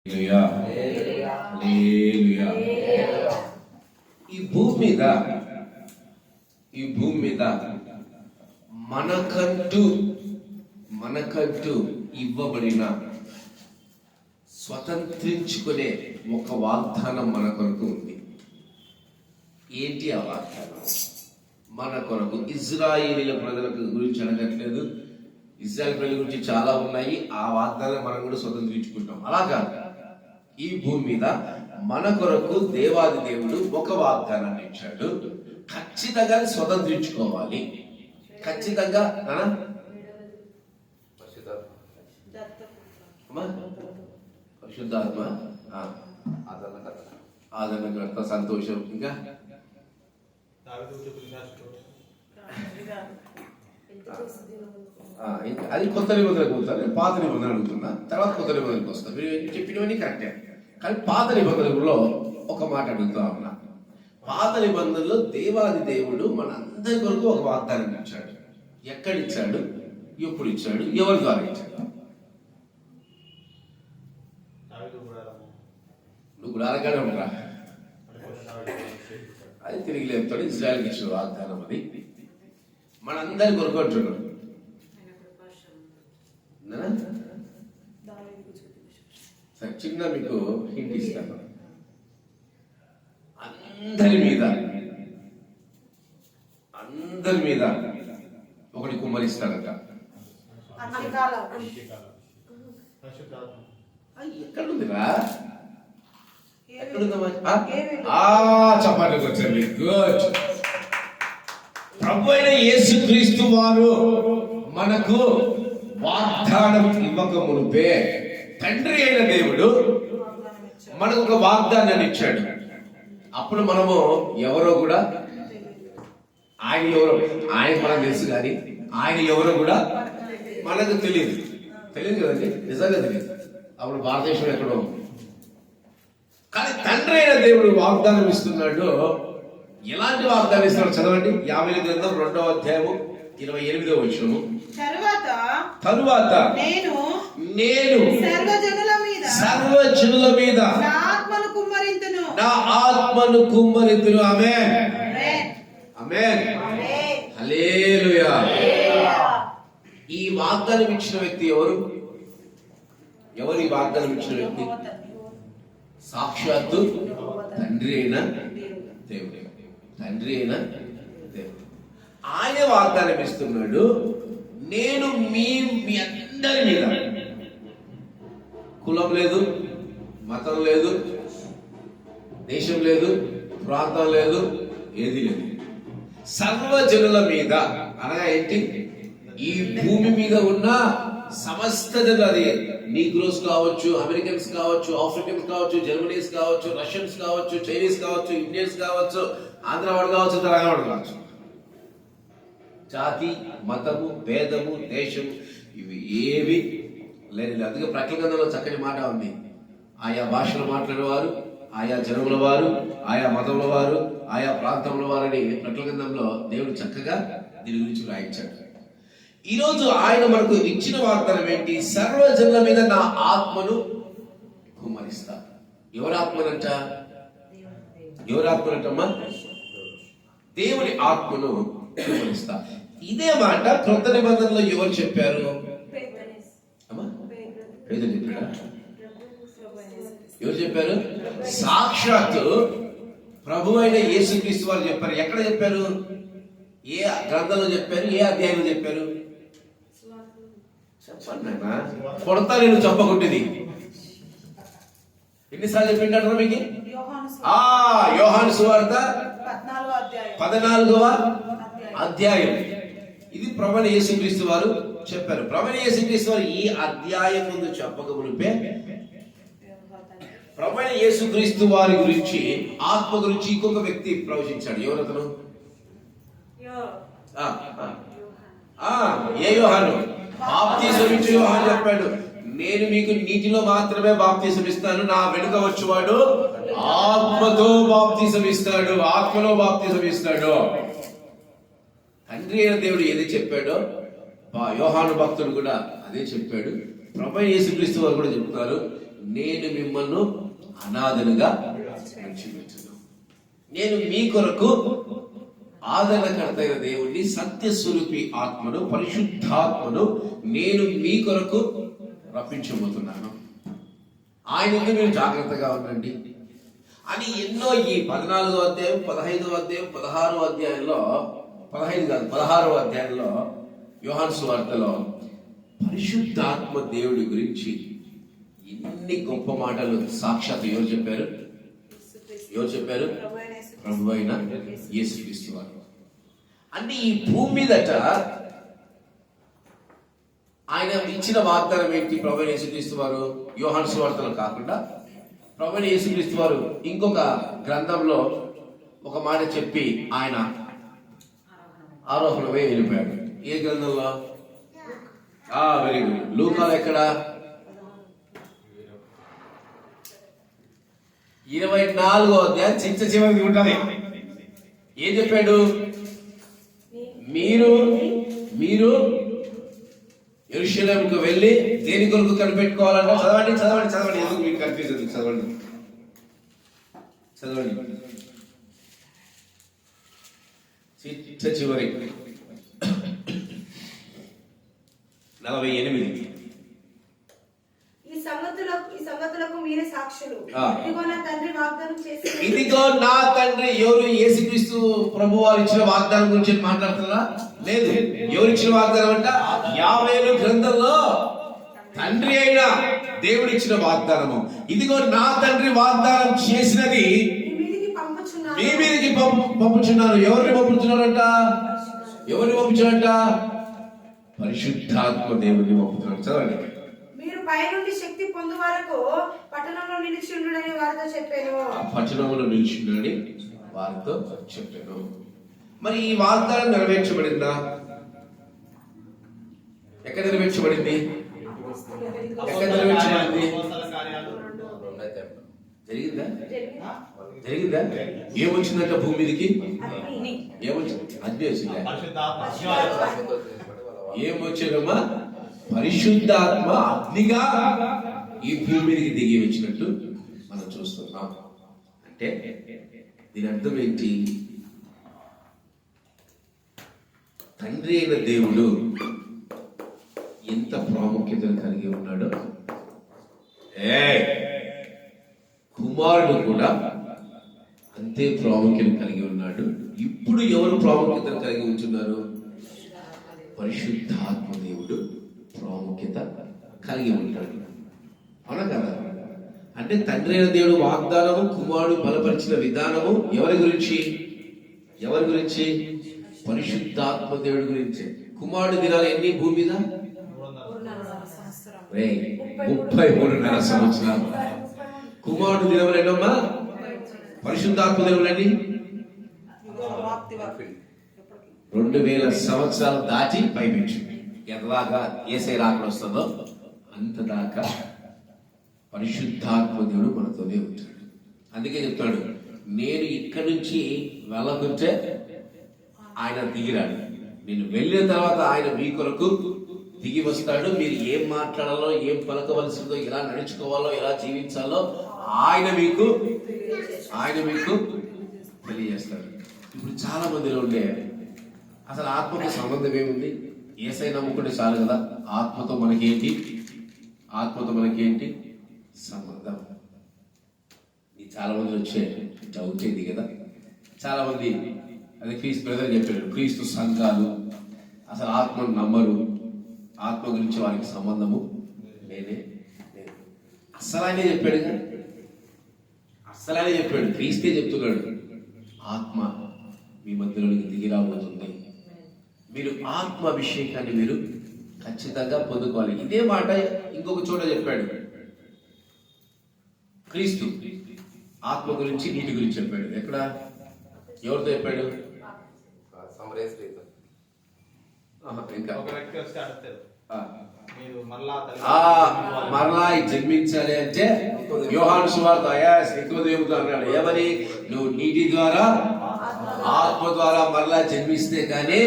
ఈ భూమి మీద మనకంటూ ఇవ్వబడిన స్వతంత్రించుకునే ఒక వాగ్దానం మన కొరకు ఉంది. ఏంటి ఆ వాగ్దానం? మన కొరకు ఇజ్రాయేలీల ప్రజల గురించి అడగట్లేదు. ఇజ్రాయేల్ ప్రజల గురించి చాలా ఉన్నాయి. ఆ వాగ్దానం మనం కూడా స్వతంత్రించుకుంటాం. అలా కాదు, ఈ భూమి మీద మన కొరకు దేవాది దేవుడు ఒక వాగ్దానాన్ని ఇచ్చాడు. ఖచ్చితంగా స్వతంత్రించుకోవాలి. ఖచ్చితంగా పరిశుద్ధాత్మ ఆదరణకర్త సంతోషం. ఇంకా అది కొత్త నిబంధనకు పోతాను. నేను పాత నిబంధన అడుగుతున్నా, తర్వాత కొత్త నిబంధనకు వస్తాను. మీరు చెప్పినవన్నీ కరెక్టే, కానీ పాత నిబంధనలో ఒక మాట అడుగుతా ఉన్నా. పాత నిబంధనలో దేవాది దేవుడు మన అందరి కొరకు ఒక వాగ్దానం ఇచ్చాడు. ఎక్కడిచ్చాడు, ఎప్పుడు ఇచ్చాడు, ఎవరి ద్వారా ఇచ్చాడు? నువ్వు గుడారగానే ఉండరా? అది తిరిగి లేపుతాడు. ఇజ్రాయెల్కి ఇచ్చిన వాగ్దానం అది మనందరి కొరకు అంటున్నాడు. చిన్న మీకు హింట్ ఇస్తాను. అందరి మీద ఒకటి కుమ్మరిస్తాడట. ఎక్కడుందిరా? చపాటికి వచ్చండి. గుడ్. ప్రభు అయిన యేసుక్రీస్తు వారు మనకు వాగ్దానం ఇవ్వక మునుపే తండ్రి అయిన దేవుడు మనకు ఒక వాగ్దానాన్ని ఇచ్చాడు. అప్పుడు మనము ఎవరో కూడా ఆయన మనకు తెలుసు, కానీ ఆయన ఎవరో కూడా మనకు తెలియదు కదండి. నిజంగా తెలియదు. అప్పుడు భారతదేశం ఎక్కడో, కానీ తండ్రి అయిన దేవుడు వాగ్దానం ఇస్తున్నాడు. ఎలాంటి వాగ్దానం ఇస్తున్నాడు చదవండి. 50 గ్రంథం 2వ అధ్యాయము 28వ వచనము. తరువాత నేను సర్వజనుల మీద నా ఆత్మను కుమ్మరింతును. ఆమేన్, ఆమేన్, హల్లెలూయా. ఈ వాగ్దానం ఇచ్చిన వ్యక్తి ఎవరు? ఈ వాగ్దానం ఇచ్చిన వ్యక్తి? సాక్షాత్తు తండ్రి అయిన దేవుడు. ఆయన వాగ్దానం ఇస్తున్నాడు. నేను మీ అందరి మీద, కులం లేదు, మతం లేదు, దేశం లేదు, ప్రాంతం లేదు, ఏది లేదు, సర్వజనుల మీద అనగా ఏంటి? ఈ భూమి మీద ఉన్న సమస్త జనులు, అది నీగ్రోస్ కావచ్చు, అమెరికన్స్ కావచ్చు, ఆఫ్రికన్స్ కావచ్చు, జర్మనీస్ కావచ్చు, రష్యన్స్ కావచ్చు, చైనీస్ కావచ్చు, ఇండియన్స్ కావచ్చు, ఆంధ్రవాడు కావచ్చు, తెలంగాణ కావచ్చు, జాతి, మతము, భేదము, దేశం ఇవి ఏవి లేదు. అందుకే ప్రకటన గ్రంథంలో చక్కని మాట ఉంది. ఆయా భాషలు మాట్లాడేవారు, ఆయా జనముల వారు, ఆయా మతముల వారు, ఆయా ప్రాంతముల వారని ప్రకటన గ్రంథంలో దేవుడు చక్కగా దీని గురించి రాయించాడు. ఈరోజు ఆయన మనకు ఇచ్చిన వాగ్దానం ఏంటి? సర్వజనుల మీద నా ఆత్మను కుమ్మరిస్తా. ఎవరి ఆత్మనంటమ్మా? దేవుని ఆత్మను కుమ్మరిస్తా. ఇదే మాట క్రొత్త నిబంధనలో ఎవరు చెప్పారు? ఎవరు చెప్పారు? సాక్షాత్తు ప్రభు అయిన యేసుక్రీస్తు వారు చెప్పారు. ఎక్కడ చెప్పారు? ఏ గ్రంథంలో చెప్పారు? ఏ అధ్యాయంలో చెప్పారు? చెప్పండి. కొడతా నేను చెప్పకుంటుంది. ఎన్నిసార్లు చెప్పింటారు మీకు? యోహాను సువార్త 14వ అధ్యాయం. ఇది ప్రభువైన యేసుక్రీస్తు వారు చెప్పారు. ప్రభువైన యేసుక్రీస్తు వారు ఈ అధ్యాయం ముందు చెప్పక మునిపే ప్రభువైన యేసుక్రీస్తు వారి గురించి, ఆత్మ గురించి ఇంకొక వ్యక్తి ప్రవచించాడు. ఎవరతను? ఏ యోహాను? బాప్తిసం ఇచ్చే యోహాను చెప్పాడు, నేను మీకు నీటిలో మాత్రమే బాప్తిసం ఇస్తాను, నా వెనుక వచ్చేవాడు ఆత్మతో బాప్తిసం ఇస్తాడు, ఆత్మలో బాప్తిసం ఇస్తాడు. తండ్రి అయిన దేవుడు ఏది చెప్పాడో యోహాను భక్తుడు కూడా అదే చెప్పాడు. ప్రభువైన యేసుక్రీస్తు వారు కూడా చెప్తున్నారు, నేను మిమ్మల్ని అనాథలుగా విడిచిపెట్టును. నేను మీ కొరకు ఆదరణకర్త అయిన దేవుణ్ణి, సత్యస్వరూపి ఆత్మను, పరిశుద్ధాత్మను నేను మీ కొరకు రప్పించబోతున్నాను. ఆయన నుండి మీరు జాగ్రత్తగా ఉండండి అని ఎన్నో ఈ 14వ అధ్యాయం, 15వ అధ్యాయం, 16వ అధ్యాయంలో, 16వ అధ్యాయంలో యోహాను సువార్తలో పరిశుద్ధాత్మ దేవుడి గురించి ఎన్ని గొప్ప మాటలు సాక్షాత్ ఎవరు చెప్పారు? ప్రభు అయిన యేసుక్రీస్తు వారు. అంటే ఈ భూమి మీదట ఆయన ఇచ్చిన వాగ్దానం ఏంటి? ప్రభు అయిన యేసుక్రీస్తు వారు యోహాను సువార్తలో కాకుండా ప్రభు అయిన యేసుక్రీస్తు వారు ఇంకొక గ్రంథంలో ఒక మాట చెప్పి ఆయన ఆరోహణమై వెళ్ళిపోయాడు. ఏ గ్రంథంలో? Very good. లూకాలో ఎక్కడ? 24వ అధ్యాయం చిట్ట చివరికి ఉంటుంది. ఏం చెప్పాడు? మీరు యెరూషలేముకు వెళ్ళి దేని కొరకు కనిపెట్టుకోవాలంట? చదవండి. ఎందుకు మీకు కన్ఫ్యూజన్? చదవండి. చిట్ట చివరి 48. ఈ సంగతులకు మీరే సాక్షులు. ఇదిగో నా తండ్రి వాగ్దానం చేసి, ఇదిగో నా తండ్రి. ఎవరు? యేసుక్రీస్తు ప్రభు వారు ఇచ్చిన వాగ్దానం గురించి మాట్లాడుతున్నారా? లేదు. ఎవరు ఇచ్చిన వాగ్దానం అంట? యావేలు గ్రంథంలో తండ్రి అయిన దేవుడు ఇచ్చిన వాగ్దానము. ఇదిగో నా తండ్రి వాగ్దానం చేసినది మీ మీదకి పంపుచున్నాను. ఎవరిని పంపుతున్నారంట? పరిశుద్ధాత్మ దేవుడిని పంపుతున్నాడు. చదవండి. మీరు పైనుండి శక్తి పొందు వరకు పట్టణంలో నిలిచి ఉండుడని వారితో చెప్పాను. పట్టణంలో నిలిచి ఉండుడని వారితో చెప్పాను. మరి ఈ వాగ్దానం నెరవేర్చబడిందా? ఎక్కడ నెరవేర్చబడింది? జరిగిందా? ఏమొచ్చిందంట భూమి మీదకి? అగ్ని వచ్చిందా? ఏమొచ్చారమ్మా? పరిశుద్ధాత్మ అగ్నిగా ఈ భూమి మీదకి దిగి వచ్చినట్టు మనం చూస్తున్నాం. అంటే దీని అర్థం ఏంటి? తండ్రి అయిన దేవుడు ఎంత ప్రాముఖ్యతను కలిగి ఉన్నాడో కుమారుడు కూడా అంతే ప్రాముఖ్యత కలిగి ఉన్నాడు. ఇప్పుడు ఎవరు ప్రాముఖ్యతను కలిగి ఉంటున్నారు? పరిశుద్ధాత్మ దేవుడు ప్రాముఖ్యత కలిగి ఉంటాడు. అవునా కదా? అంటే తండ్రి అయిన దేవుడు వాగ్దానము, కుమారుడు బలపరిచిన విధానము ఎవరి గురించి? పరిశుద్ధాత్మ దేవుడి గురించి. కుమారుడు దినాలు ఎన్ని భూమి మీద? 33.5 సంవత్సరాలు. కుమారుడు దినములు ఎన్నమ్మా? పరిశుద్ధాత్మ దేవులని 2000 సంవత్సరాలు దాటి పైపించు. ఎంతదాకా యేసయ్య రాకడ వస్తుందో అంతదాకా పరిశుద్ధాత్మ దేవుడు మనతోనే ఉంటాడు. అందుకే చెప్తాడు, నేను ఇక్కడి నుంచి వెళ్ళకుంటే ఆయన దిగిరాడు. నేను వెళ్ళిన తర్వాత ఆయన మీ కొరకు దిగి వస్తాడు. మీరు ఏం మాట్లాడాలో, ఏం పలకవలసిందో, ఎలా నడుచుకోవాలో, ఎలా జీవించాలో ఆయన మీకు తెలియజేస్తాడు. ఇప్పుడు చాలా మందిలో ఉండే అసలు ఆత్మకు సంబంధం ఏముంది? యేసయ్య నమ్ముకుంటే చాలు కదా. ఆత్మతో మనకేంటి సంబంధం? ఇది చాలా మంది వచ్చే డౌట్ ఇది కదా. చాలా మంది అదే క్రీస్తు బ్రదర్ చెప్పాడు, క్రీస్తు సంఘాలు అసలు ఆత్మను నమ్మరు, ఆత్మ గురించి వారికి సంబంధము లేనే లేదు. అసలు ఆయనే చెప్పాడు, క్రీస్తే చెప్తున్నాడు, ఆత్మ మీ మధ్యలోనికి దిగి రాబోతుంది. మీరు ఆత్మ అభిషేకాన్ని మీరు ఖచ్చితంగా పొందుకోవాలి. ఇదే మాట ఇంకొక చోట చెప్పాడు. క్రీస్తు ఆత్మ గురించి, నీటి గురించి చెప్పాడు. ఎక్కడ? ఎవరితో చెప్పాడు? మరలా జన్మించాలి అంటే యోహాను సువార్త నికోదేముతో అన్నాడు. ఏమని? నువ్వు నీటి ద్వారా ఆత్మ ద్వారా మరలా జన్మిస్తే కానీ.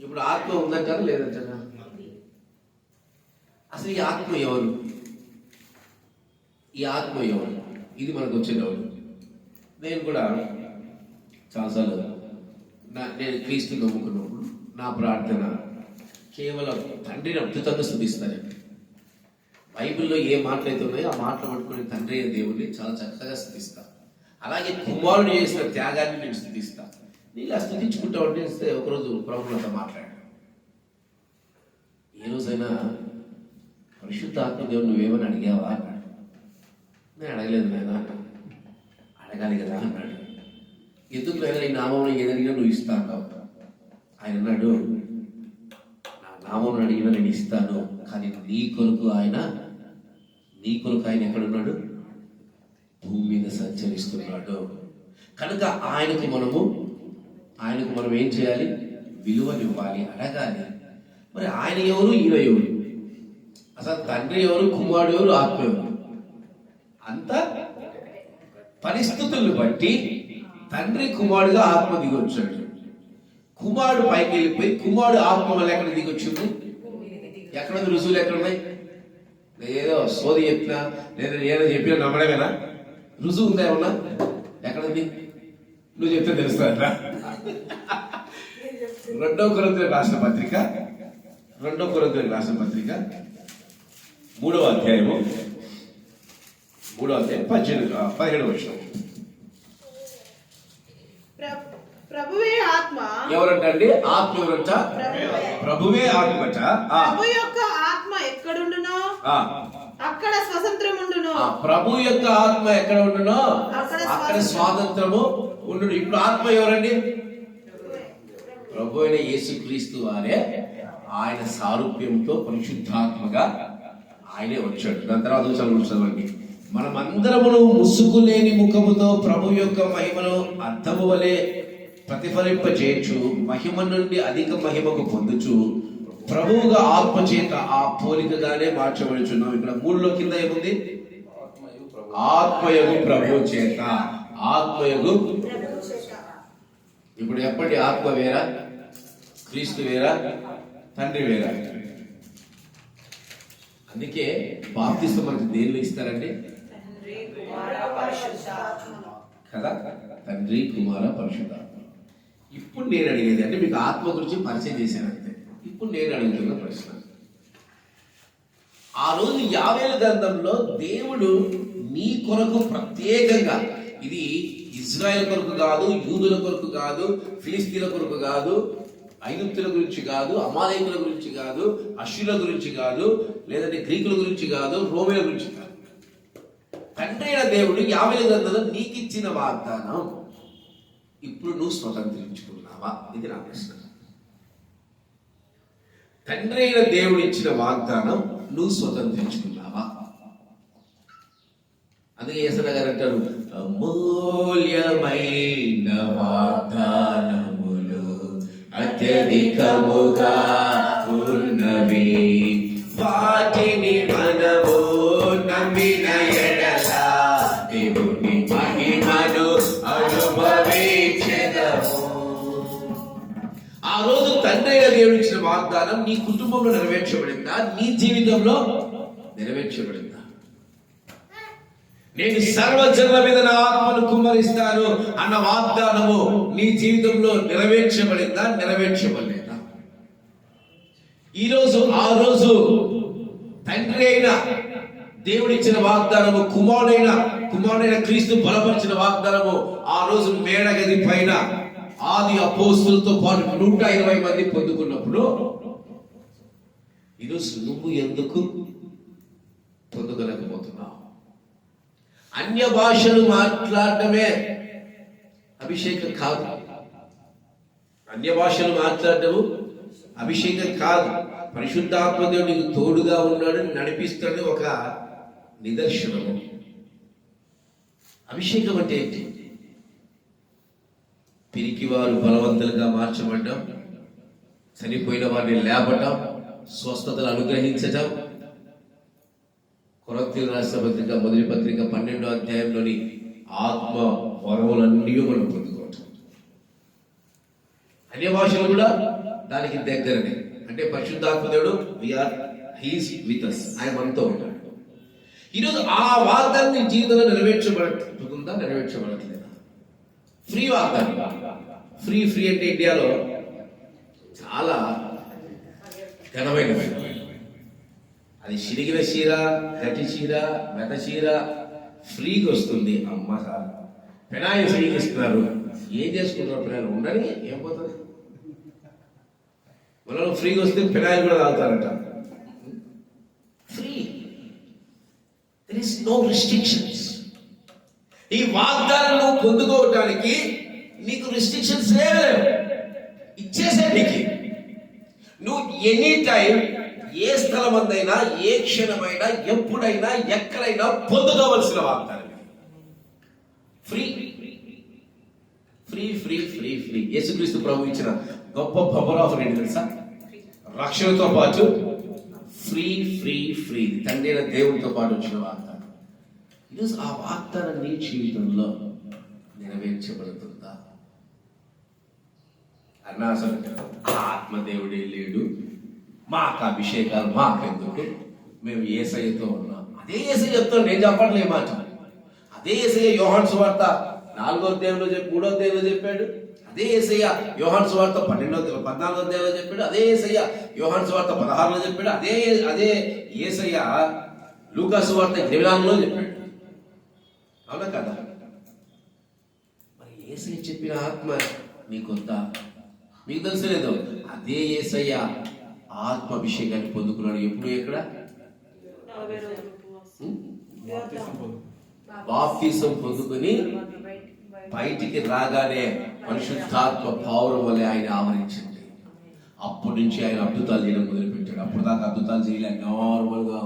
ఇప్పుడు ఆత్మ ఉందంటారా లేదంటారా? అసలు ఈ ఆత్మ ఎవరు? ఈ ఆత్మ ఎవరు? ఇది మనకు వచ్చే డౌట్. నేను కూడా చాలాసార్లు నేను క్రీస్తు నమ్ముకున్నప్పుడు నా ప్రార్థన కేవలం తండ్రిని అద్భుతంగా స్తుతిస్తానండి. బైబిల్లో ఏ మాటలు అయితే ఉన్నాయో ఆ మాటలు పట్టుకుని తండ్రి అయిన దేవుడిని చాలా చక్కగా స్తుతిస్తాను. అలాగే కుమారుడు చేసిన త్యాగాన్ని నేను స్తుతిస్తాను. నేను ఇలా స్తుతించుకుంటా ఉంటే ఒకరోజు ప్రభుత్వంతో మాట్లాడాను. ఏ రోజైనా పరిశుద్ధాత్మ దేవుడు నువ్వేమని అడిగావా అన్నాడు. నేను అడగలేదు నాయన, అడగాలి కదా అన్నాడు. ఎందుకు నాయన నీ నామం ఏదడిగినా నువ్వు ఇస్తా అన్నావు. ఆయన అన్నాడు, నా నామం అడిగినా నేను ఇస్తాను, కానీ నీ కొరకు ఆయన ఎక్కడున్నాడు? భూమి మీద సంచరిస్తున్నాడు. కనుక ఆయనకు మనం ఏం చేయాలి? విలువనివ్వాలి, అడగాలి. మరి ఆయన ఎవరు, ఈయన ఎవరు? అసలు తండ్రి ఎవరు, కుమారుడు ఎవరు, ఆత్మ ఎవరు? అంత పరిస్థితులను బట్టి తండ్రి కుమారుడుగా ఆత్మ దిగొచ్చాడు. కుమారుడు పైకి వెళ్ళిపోయి కుమారుడు ఆత్మ వల్ల ఎక్కడ దిగొచ్చింది? ఎక్కడ రుజువులు ఎక్కడున్నాయి? ఏదో సోది చెప్పినా లేదా ఏదో చెప్పినా నమ్మడమేనా? రుజువు ఉందా ఏమన్నా? ఎక్కడుంది? నువ్వు చెప్తే తెలుస్తుందా? 2 కొరింథీయులకు రాసిన పత్రిక 3వ అధ్యాయము 17 వచనం. ప్రభువే ఆత్మ. ఎవరంటండి? ఆత్మ ఎవరంట? ప్రభువే ఆత్మట. ప్రభు యొక్క ఆత్మ ఎక్కడుండునో అక్కడ స్వతంత్రముండును. ప్రభు యొక్క ఆత్మ ఎక్కడ ఉండునో అక్కడ స్వాతంత్రము ఉండును. ఇప్పుడు ఆత్మ ఎవరండి? ప్రభు అయిన యేసుక్రీస్తు వారే. ఆయన సారూప్యంతో పరిశుద్ధాత్మగా ఆయనే వచ్చాడు. దాని తర్వాత చదవండి. మనమందరమును ముసుగులేని ముఖముతో ప్రభు యొక్క మహిమను అర్థము వలె ప్రతిఫలింపచేయచ్చు, మహిమ నుండి అధిక మహిమకు పొందుచు ప్రభువుగా ఆత్మ చేత ఆ పోలికగానే మార్చబడుచున్నాం. ఇక్కడ 3లో కింద ఏముంది? ఆత్మయగు ప్రభు చేత. ఆత్మయగు. ఇప్పుడు చెప్పండి, ఆత్మ వేరా, క్రీస్తు వేరా, తండ్రి వేరా? అందుకే బాప్తిస్మం మనకి దేనిలో ఇస్తారండి? కదా, తండ్రి, కుమార, పరిశుద్ధాత్మ. ఇప్పుడు నేను అడిగేది అంటే మీకు ఆత్మ గురించి పరిచయం చేశాను అంతే. ఇప్పుడు నేను అడుగుతున్న ప్రశ్న, ఆ రోజు యావేలు గ్రంథంలో దేవుడు నీ కొరకు ప్రత్యేకంగా, ఇది ఇజ్రాయెల్ కొరకు కాదు, యూదుల కొరకు కాదు, ఫిలిస్తీన్ల కొరకు కాదు, ఐగుప్తుల గురించి కాదు, అమాలేకుల గురించి కాదు, అశ్షూరుల గురించి కాదు, లేదంటే గ్రీకుల గురించి కాదు, రోమేల గురించి కాదు, తండ్రి అయిన దేవుడు యావేలు గ్రంథంలో నీకు ఇచ్చిన వాగ్దానం ఇప్పుడు నువ్వు స్వతంత్రించుకున్నావా? ఇది నా ప్రశ్న. తండ్రి అయిన దేవుడు ఇచ్చిన వాగ్దానం నువ్వు స్వతంత్రించుకున్నావా? అందుకే యేసయ్య గారు అంటారు, అమూల్యమైన వాగ్దానములు అత్యధికముగా ఉన్నవి, వాటిని మనము నమ్మిన ఎడల దేవుని మహిమను అనుభవించెదము. ఆ రోజు తండ్రి అయిన దేవుడు ఇచ్చిన వాగ్దానం నీ కుటుంబంలో నెరవేర్చబడిందా? నీ జీవితంలో నెరవేర్చబడిందా? నేను సర్వజనుల మీద నా ఆత్మను కుమ్మరిస్తాను అన్న వాగ్దానము నీ జీవితంలో నెరవేర్చబడిందా, నెరవేర్చబడలేదా? ఈరోజు ఆ రోజు తండ్రి అయిన దేవుడిచ్చిన వాగ్దానము, కుమారుడైన క్రీస్తు బలపరిచిన వాగ్దానము ఆ రోజు మేడగది పైన ఆది అపోస్తులతో పాటు 120 మంది పొందుకున్నప్పుడు ఈరోజు నువ్వు ఎందుకు పొందుకోలేకపోతున్నావు? అన్య భాషలు మాట్లాడటమే అభిషేకం కాదు. అన్య భాషలు మాట్లాడటము అభిషేకం కాదు. పరిశుద్ధాత్మ దేవుడు నీకు తోడుగా ఉన్నాడు, నడిపిస్తాడు, ఒక నిదర్శనము. అభిషేకం అంటే ఏంటి? పిరికి వారు బలవంతులుగా మార్చబడ్డం, చనిపోయిన వారిని లేపటం, స్వస్థతలు అనుగ్రహించటం. కొరింథీయులకు రాసిన పత్రిక మొదటి పత్రిక 12వ అధ్యాయంలోని ఆత్మ వరములన్నీ మనం పొందుకోవటం. అన్య భాషలు కూడా దానికి దగ్గరనే. అంటే పరిశుద్ధాత్మ దేవుడు హీస్ విత్ us, ఆయన మనతో ఉంటాడు. ఈరోజు ఆ వాగ్దానం నీ జీవితంలో నెరవేర్చబడుతుందా, నెరవేర్చబడట్లేదా? ఫ్రీ వాగ్దానం. ఫ్రీ అంటే ఇండియాలో చాలా ఘనమైనది. అది చిరిగిన చీర, గట్టి చీర, మెత చీర ఫ్రీగా వస్తుంది. అమ్మ సార్ పెనాయి ఫ్రీగా ఇస్తున్నారు. ఏం చేసుకుంటారు పిల్లలు? ఉండని ఏం పోతుంది? మనం ఫ్రీగా వస్తే పెనాయిల్ కూడా తాగుతారట. Free. There is no restrictions. ఈ వాగ్దానం పొందుకోవటానికి నీకు రిస్ట్రిక్షన్స్ లేవు. ఇచ్చేసే నీకు. నువ్వు ఎనీ టైం ఏ స్థలమందైనా ఏ క్షణమైనా ఎప్పుడైనా ఎక్కడైనా పొందుకోవలసిన వాగ్దానం. Free free free free free. యేసుక్రీస్తు ప్రభు ఇచ్చిన గొప్ప బంపర్ ఆఫర్ ఏంటి తెలుసా? రక్షణతో పాటు ఫ్రీ ఫ్రీ ఫ్రీ. తండ్రి అయిన దేవుడితో పాటు వచ్చిన వాగ్దానం. ఈరోజు ఆ వాగ్దానం నీ జీవితంలో నెరవేర్చబడుతుందా? అన్నా అసలు ఆత్మదేవుడే లేడు, మాకు అభిషేకాలు మాకెందుకు, మేము యేసయ్యతో ఉన్నాం. అదే యేసయ్య చెప్తాను, నేను చెప్పట్లే మాట. అదే యేసయ్య యోహాను సువార్త 4వ అధ్యాయంలో 3వ అధ్యాయంలో చెప్పాడు. అదే యేసయ్య యోహాను సువార్త 14వ అధ్యాయంలో చెప్పాడు. అదే యేసయ్య యోహాను సువార్త 16లో చెప్పాడు. అదే యేసయ్య లూకా సువార్త 24లో చెప్పాడు. అవునా కదా? మరి యేసయ్య చెప్పిన ఆత్మ నీకొద్దా? మీకు తెలుసలేదు? అదే యేసయ్య ఆత్మ అభిషేకాన్ని పొందుకున్నాడు. ఎప్పుడు, ఎక్కడ? బాప్తిసం పొందుకుని బయటికి రాగానే పరిశుద్ధాత్మ పౌరం వల్లే ఆయన ఆవరించింది. అప్పటి నుంచి ఆయన అద్భుతాలు చేయడం మొదలుపెట్టాడు. అప్పుడు దాకా అద్భుతాలు చేయలేక నార్మల్గా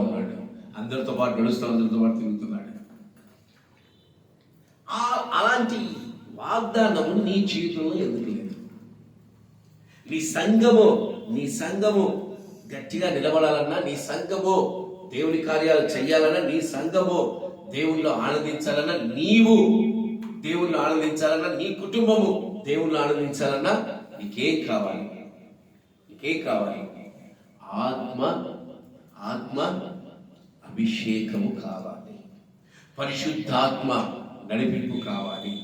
ఉన్నాడు. అందరితో పాటు నడుస్తూ అందరితో పాటు తిరుగుతున్నాడు. అలాంటి వాగ్దానము నీ జీవితంలో ఎందుకు లేదు? నీ సంఘము గట్టిగా నిలబడాలన్నా, నీ సంఘము దేవుని కార్యాలు చెయ్యాలన్నా, నీ సంఘము దేవుళ్ళు ఆనందించాలన్నా, నీవు దేవుళ్ళు ఆనందించాలన్నా, నీ కుటుంబము దేవుళ్ళు ఆనందించాలన్నా నీకేం కావాలి? ఆత్మ అభిషేకము కావాలి. పరిశుద్ధాత్మ నడిపింపు కావాలి.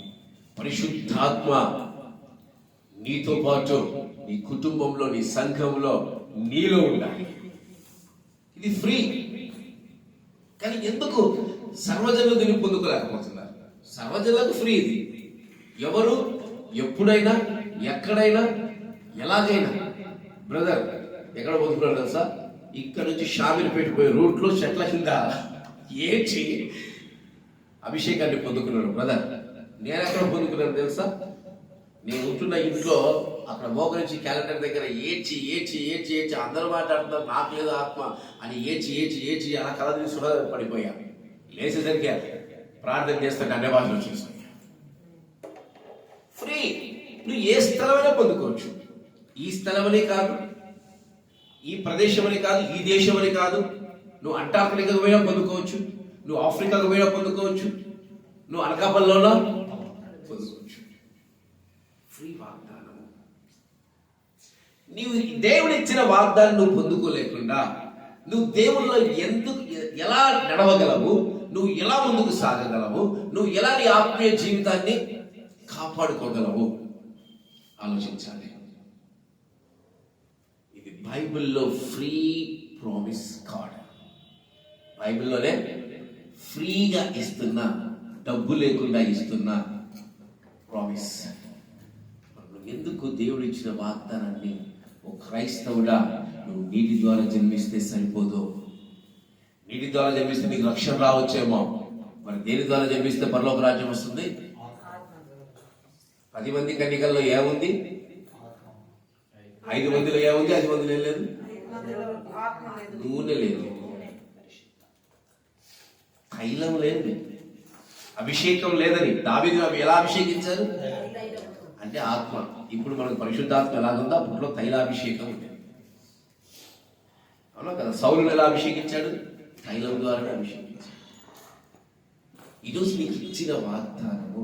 పరిశుద్ధాత్మ నీతో పాటు నీ కుటుంబంలో, నీ సంఘంలో, నీలో ఉండాలి. ఇది ఫ్రీ. కానీ ఎందుకు సర్వజనులు దీన్ని పొందుకోలేకపోతున్నారు? సర్వజనులకు ఫ్రీ ఇది. ఎవరు ఎప్పుడైనా ఎక్కడైనా ఎలాగైనా. బ్రదర్ ఎక్కడ పొందుకున్నారు తెలుసా? ఇక్కడ నుంచి షామీర్పేట పోయే రూట్లో చెట్ల కింద ఏడ్చి అభిషేకాన్ని పొందుకున్నాడు. బ్రదర్ నేను ఎక్కడ పొందుకున్నాను తెలుసా? నేను ఉంటున్న ఇంట్లో అక్కడ మోకరించి క్యాలెండర్ దగ్గర ఏడ్చి అందరూ మాట్లాడుతున్నారు, నాకు లేదు ఆత్మ అని ఏడ్చి అలా కళ తీసి పడిపోయా. లేచేసరికి ప్రార్థన చేస్తుంటే అన్ని భాషలు వచ్చేసాయి. ఫ్రీ. నువ్వు ఏ స్థలమైనా పొందుకోవచ్చు. ఈ స్థలమని కాదు, ఈ ప్రదేశం అని కాదు, ఈ దేశం అని కాదు. నువ్వు అంటార్కిటికాకు పోయినా పొందుకోవచ్చు, నువ్వు ఆఫ్రికాకు పోయినా పొందుకోవచ్చు, నువ్వు అనకాపల్లిలోనా పొందుకోవచ్చు. ఫ్రీ వాగ్దానం. నీవు దేవుడు ఇచ్చిన వాగ్దానం నువ్వు పొందుకోలేకుండా నువ్వు దేవుల్లో ఎలా నడవగలవు? నువ్వు ఎలా ముందుకు సాగగలవు? నువ్వు ఎలా నీ ఆత్మీయ జీవితాన్ని కాపాడుకోగలవు? ఆలోచించాలి. ఇది బైబిల్లో ఫ్రీ ప్రామిస్ కార్డ్. బైబిల్లోనే ఫ్రీగా ఇస్తున్నా, డబ్బు లేకుండా ఇస్తున్నా ప్రామిస్. ఎందుకు దేవుడు ఇచ్చిన వాగ్దానాన్ని ఓ క్రైస్తవుడా నువ్వు నీటి ద్వారా జన్మిస్తే సరిపోదు. నీటి ద్వారా జన్మిస్తే నీకు రక్షణ రావచ్చేమో, మరి దేని ద్వారా జన్మిస్తే పరలోక రాజ్యం వస్తుంది? 10 మంది కన్యకల్లో ఏముంది? 5 మందిలో ఏముంది? 5 మందిలో ఏం లేదు? నూనె లేదు, తైలం లేదు, అభిషేకం లేదని దావీదు ఎలా అభిషేకించారు అంటే ఆత్మ. ఇప్పుడు మనకు పరిశుద్ధాత్మ ఎలాగుందో అప్పట్లో తైలాభిషేకం ఉంది. అవునా కదా? సౌలును ఎలా అభిషేకించాడు? తైలం ద్వారా అభిషేకించాడు. ఈరోజు నీకు ఇచ్చిన వాగ్దానము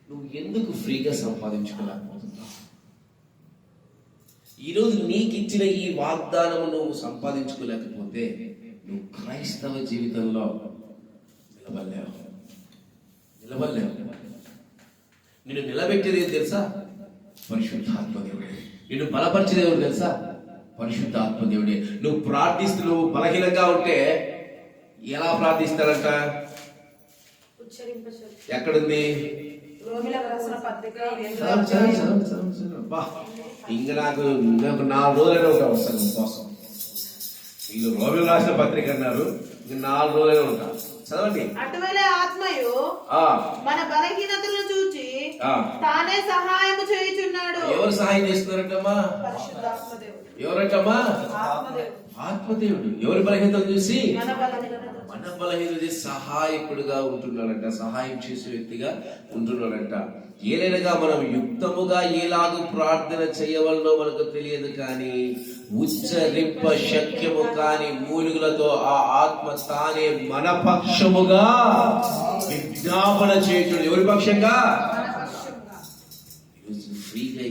నువ్వు ఎందుకు ఫ్రీగా సంపాదించుకోలేకపోతున్నావు? ఈరోజు నీకు ఇచ్చిన ఈ వాగ్దానము నువ్వు సంపాదించుకోలేకపోతే నువ్వు క్రైస్తవ జీవితంలో నిలబడలేవు. నిన్ను నిలబెట్టేది ఏం తెలుసా? పరిశుద్ధాత్మ దేవుడే. నిన్ను బలపరిచేది ఎవరు తెలుసా? పరిశుద్ధాత్మ దేవుడే. నువ్వు నువ్వు బలహీనంగా ఉంటే ఎలా ప్రార్థిస్తారంట? ఎక్కడుంది? ఇంకా నాకు 4 రోజులైనా ఉంటా వస్తాను కోసం. వీళ్ళు రోమిలకు రాసిన పత్రిక అన్నారు, ఇంక 4 రోజులైనా ఉంటా. చదవండి. అటువలే ఆత్మయు మన బలహీనతలను చూచి తానే సహాయం చేయుచున్నాడు. ఎవరు సహాయం చేస్తున్నారంటమ్మా? ఎవరంటమ్మా? ఆత్మదేవుడు. ఎవరి బలహీనతలు చూసి మన బలహీనత సహాయకుడుగా ఉంటున్నాడంట, సహాయం చేసే వ్యక్తిగా ఉంటున్నాడంట. ఏలైనగా మనం యుక్తముగా ఎలాగూ ప్రార్థన చేయవలనో మనకు తెలియదు, కానీ ఉచ్చరింప శక్యము కాని మూలుగులతో ఆ ఆత్మ తానే మన పక్షముగా విజ్ఞాపన చేయుచుడు. ఎవరి పక్షంగా? ఈరోజు ఫ్రీగా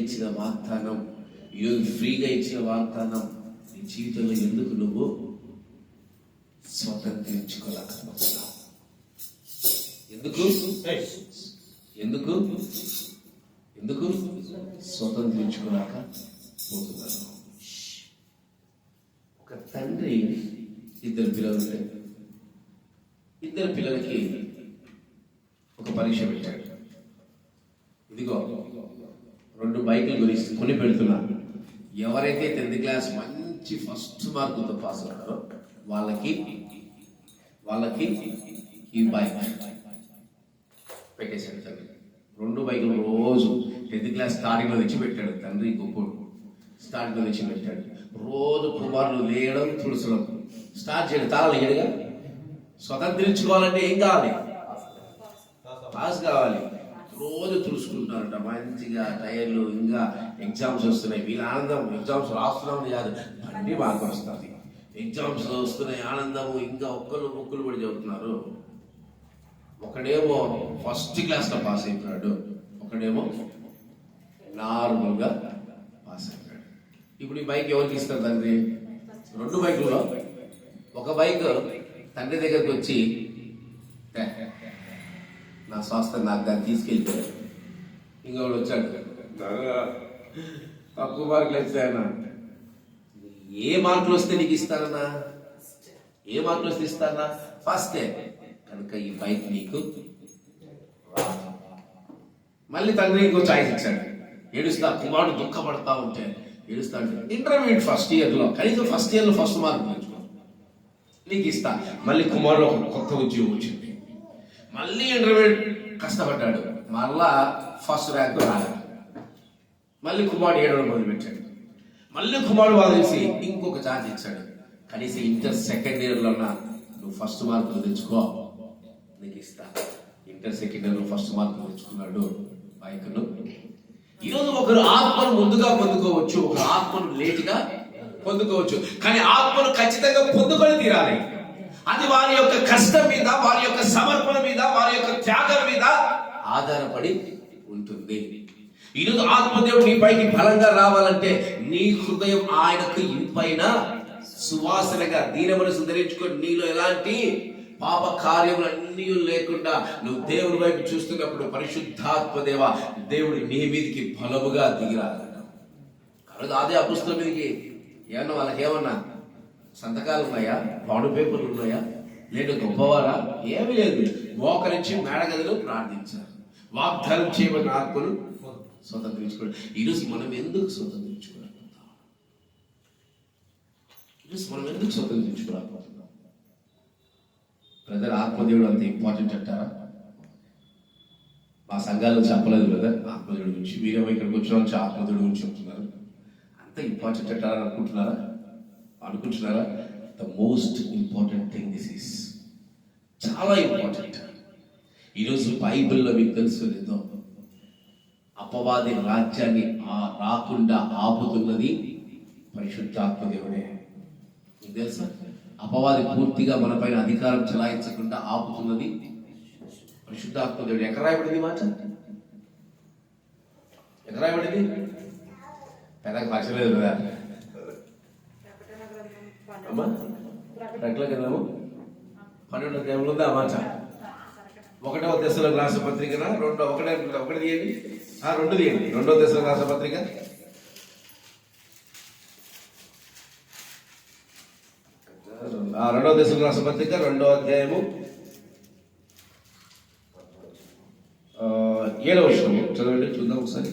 ఇచ్చిన వాగ్దానం, నీ జీవితంలో ఎందుకు నువ్వు స్వతంత్రించుకోలేకపోతున్నావు? ఎందుకు స్వతంత్రించుకోలేకపోతున్నాను? ఒక తండ్రి 2 పిల్లలు ఉంటాయి. 2 పిల్లలకి ఒక పరీక్ష పెట్టాడు. ఇదిగో 2 బైకులు కొని పెడుతున్నాను. ఎవరైతే 10th క్లాస్ మంచి ఫస్ట్ మార్కులతో పాస్ అవుతారో వాళ్ళకి ఈ బైక్ పెట్టేశాడు తండ్రి. 2 బైకులు రోజు 10th క్లాస్ స్టార్టింగ్ లో తెచ్చి పెట్టాడు తండ్రి. గొప్పడు స్టార్టింగ్ లో తెచ్చి పెట్టాడు. రోజు కుమారులు లేయడం, తుడుచడం, స్టార్ట్ చేయడం. తాళాలు ఏడుగా స్వతంత్రించుకోవాలంటే ఏం కావాలి? పాస్ కావాలి. రోజు తుడుచుకుంటున్నారంట మంచిగా టైర్లు. ఇంకా ఎగ్జామ్స్ వస్తున్నాయి, వీళ్ళ ఆనందం. ఎగ్జామ్స్ రాస్తున్నామని కాదు, బండి బాగా వస్తుంది. ఎగ్జామ్స్ వస్తున్నాయి, ఆనందము. ఇంకా ఒక్కరు పడి చదువుతున్నారు. ఒకడేమో ఫస్ట్ క్లాస్ లో పాస్ అయిపోయాడు, ఒకడేమో నార్మల్ గా పాస్ అయిపోయాడు. ఇప్పుడు ఈ బైక్ ఎవరికి ఇస్తారు తండ్రి? 2 బైకుల్లో ఒక బైక్ తండ్రి దగ్గరికి వచ్చి, నా స్వాస్థ్యం నాకు దాన్ని తీసుకెళ్ళిపోయాడు. ఇంకొకడు వచ్చాడు, తక్కువ మార్కులు వచ్చాయన్నా. ఏ మార్కులు వస్తే నీకు ఇస్తానన్నా? ఏ మార్కులు వస్తే ఇస్తానా? ఫస్టే కనుక ఈ బైక్ నీకు. మళ్ళీ తండ్రి ఇంకో ఛాయిస్ ఇచ్చాడు. ఏడుస్తా, కుమారుడు దుఃఖపడతా ఉంటే ఏడుస్తా అంటే, ఇంటర్మీడియట్ ఫస్ట్ ఇయర్లో కనీసం ఫస్ట్ ఇయర్లో ఫస్ట్ మార్క్ తెచ్చుకో, నీకు ఇస్తా. మళ్ళీ కుమారుడు ఒక కొత్త ఉద్యోగం వచ్చింది. మళ్ళీ ఇంటర్మీడియట్ కష్టపడ్డాడు, మళ్ళా ఫస్ట్ ర్యాంక్ రాలేదు. మళ్ళీ కుమారుడు ఏడవడం మొదలుపెట్టాడు. మళ్ళీ కుమారుడు వాళ్ళు తెలిసి ఇంకొక ఛాన్స్ ఇచ్చాడు. కనీసం ఇంటర్ సెకండ్ ఇయర్లో నువ్వు ఫస్ట్ మార్కులు తెచ్చుకో, నీకు ఇస్తా. ఇంటర్ సెకండ్ ఇయర్లో ఫస్ట్ మార్కులు తెచ్చుకున్నాడు బైకును. ఈరోజు ఒకరు ఆత్మను ముందుగా పొందుకోవచ్చు, ఒకరు ఆత్మను లేటుగా పొందుకోవచ్చు. కానీ ఆత్మను ఖచ్చితంగా పొందుకొని తీరాలి. అది వారి యొక్క కష్టం మీద, వారి యొక్క సమర్పణ మీద, వారి యొక్క త్యాగం మీద ఆధారపడి ఉంటుంది. ఈరోజు ఆత్మదేవుడు నీ పైకి బలంగా రావాలంటే నీ హృదయం ఆయనకు ఇంపైన సువాసనగా దీన మనసు ధరించుకొని, నీలో ఎలాంటి పాప కార్యములన్నీ లేకుండా నువ్వు దేవుడి వైపు చూస్తున్నప్పుడు పరిశుద్ధాత్మదేవ దేవుడు నీ మీదకి బలముగా దిగిరాగలడు. అదే అపుస్తల మీదకి ఏమన్నా వాళ్ళకి ఏమన్నా సంతకాలు ఉన్నాయా? బాండ్ పేపర్లు ఉన్నాయా? లేదు గొప్పవారా? ఏమీ లేదు. మోకరించి మేడగదిలో ప్రార్థించారు. వాగ్దానం చేయబడిన ఆత్మను స్వతంత్రించుకోండి. ఈరోజు మనం ఎందుకు స్వతంత్రించుకోలేకపోతున్నాం? బ్రదర్, ఆత్మదేవుడు అంత ఇంపార్టెంట్ అంటారా? మా సంఘాల్లో చెప్పలేదు బ్రదర్ ఆత్మదేవుడి గురించి. మీరేమో ఇక్కడికి వచ్చిన నుంచి ఆత్మదేవుడి గురించి చెప్తున్నారు. అంత ఇంపార్టెంట్ అంటారా అనుకుంటున్నారా? The most important thing this is. చాలా ఇంపార్టెంట్. ఈరోజు బైబిల్లో మీకు తెలుసు లేదో, అపవాది రాజ్యాన్ని రాకుండా ఆపుతున్నది పరిశుద్ధాత్మదేవుడే. మీకు తెలుసా? అపవాది పూర్తిగా మన పైన అధికారం చెలాయించకుండా ఆపుతున్నది పరిశుద్ధాత్మదేవుడు. ఎక్కడ రాయబడింది మాట? ఎక్కడ రాయబడింది? పెద్దగా భాష లేదు కదా అమ్మా. ప్రకటన గ్రంథము 12వ అధ్యాయంలో ఉందా మాట? 1వ దశలోకి రాసిన పత్రిక ఒకటి తీయండి, 2 తీయండి. 2వ దశలోకి రాసిన పత్రిక 2వ దశలోకి రాసిన పత్రిక 2వ అధ్యాయము 7వ వచనం చదవండి, చూద్దాం ఒకసారి.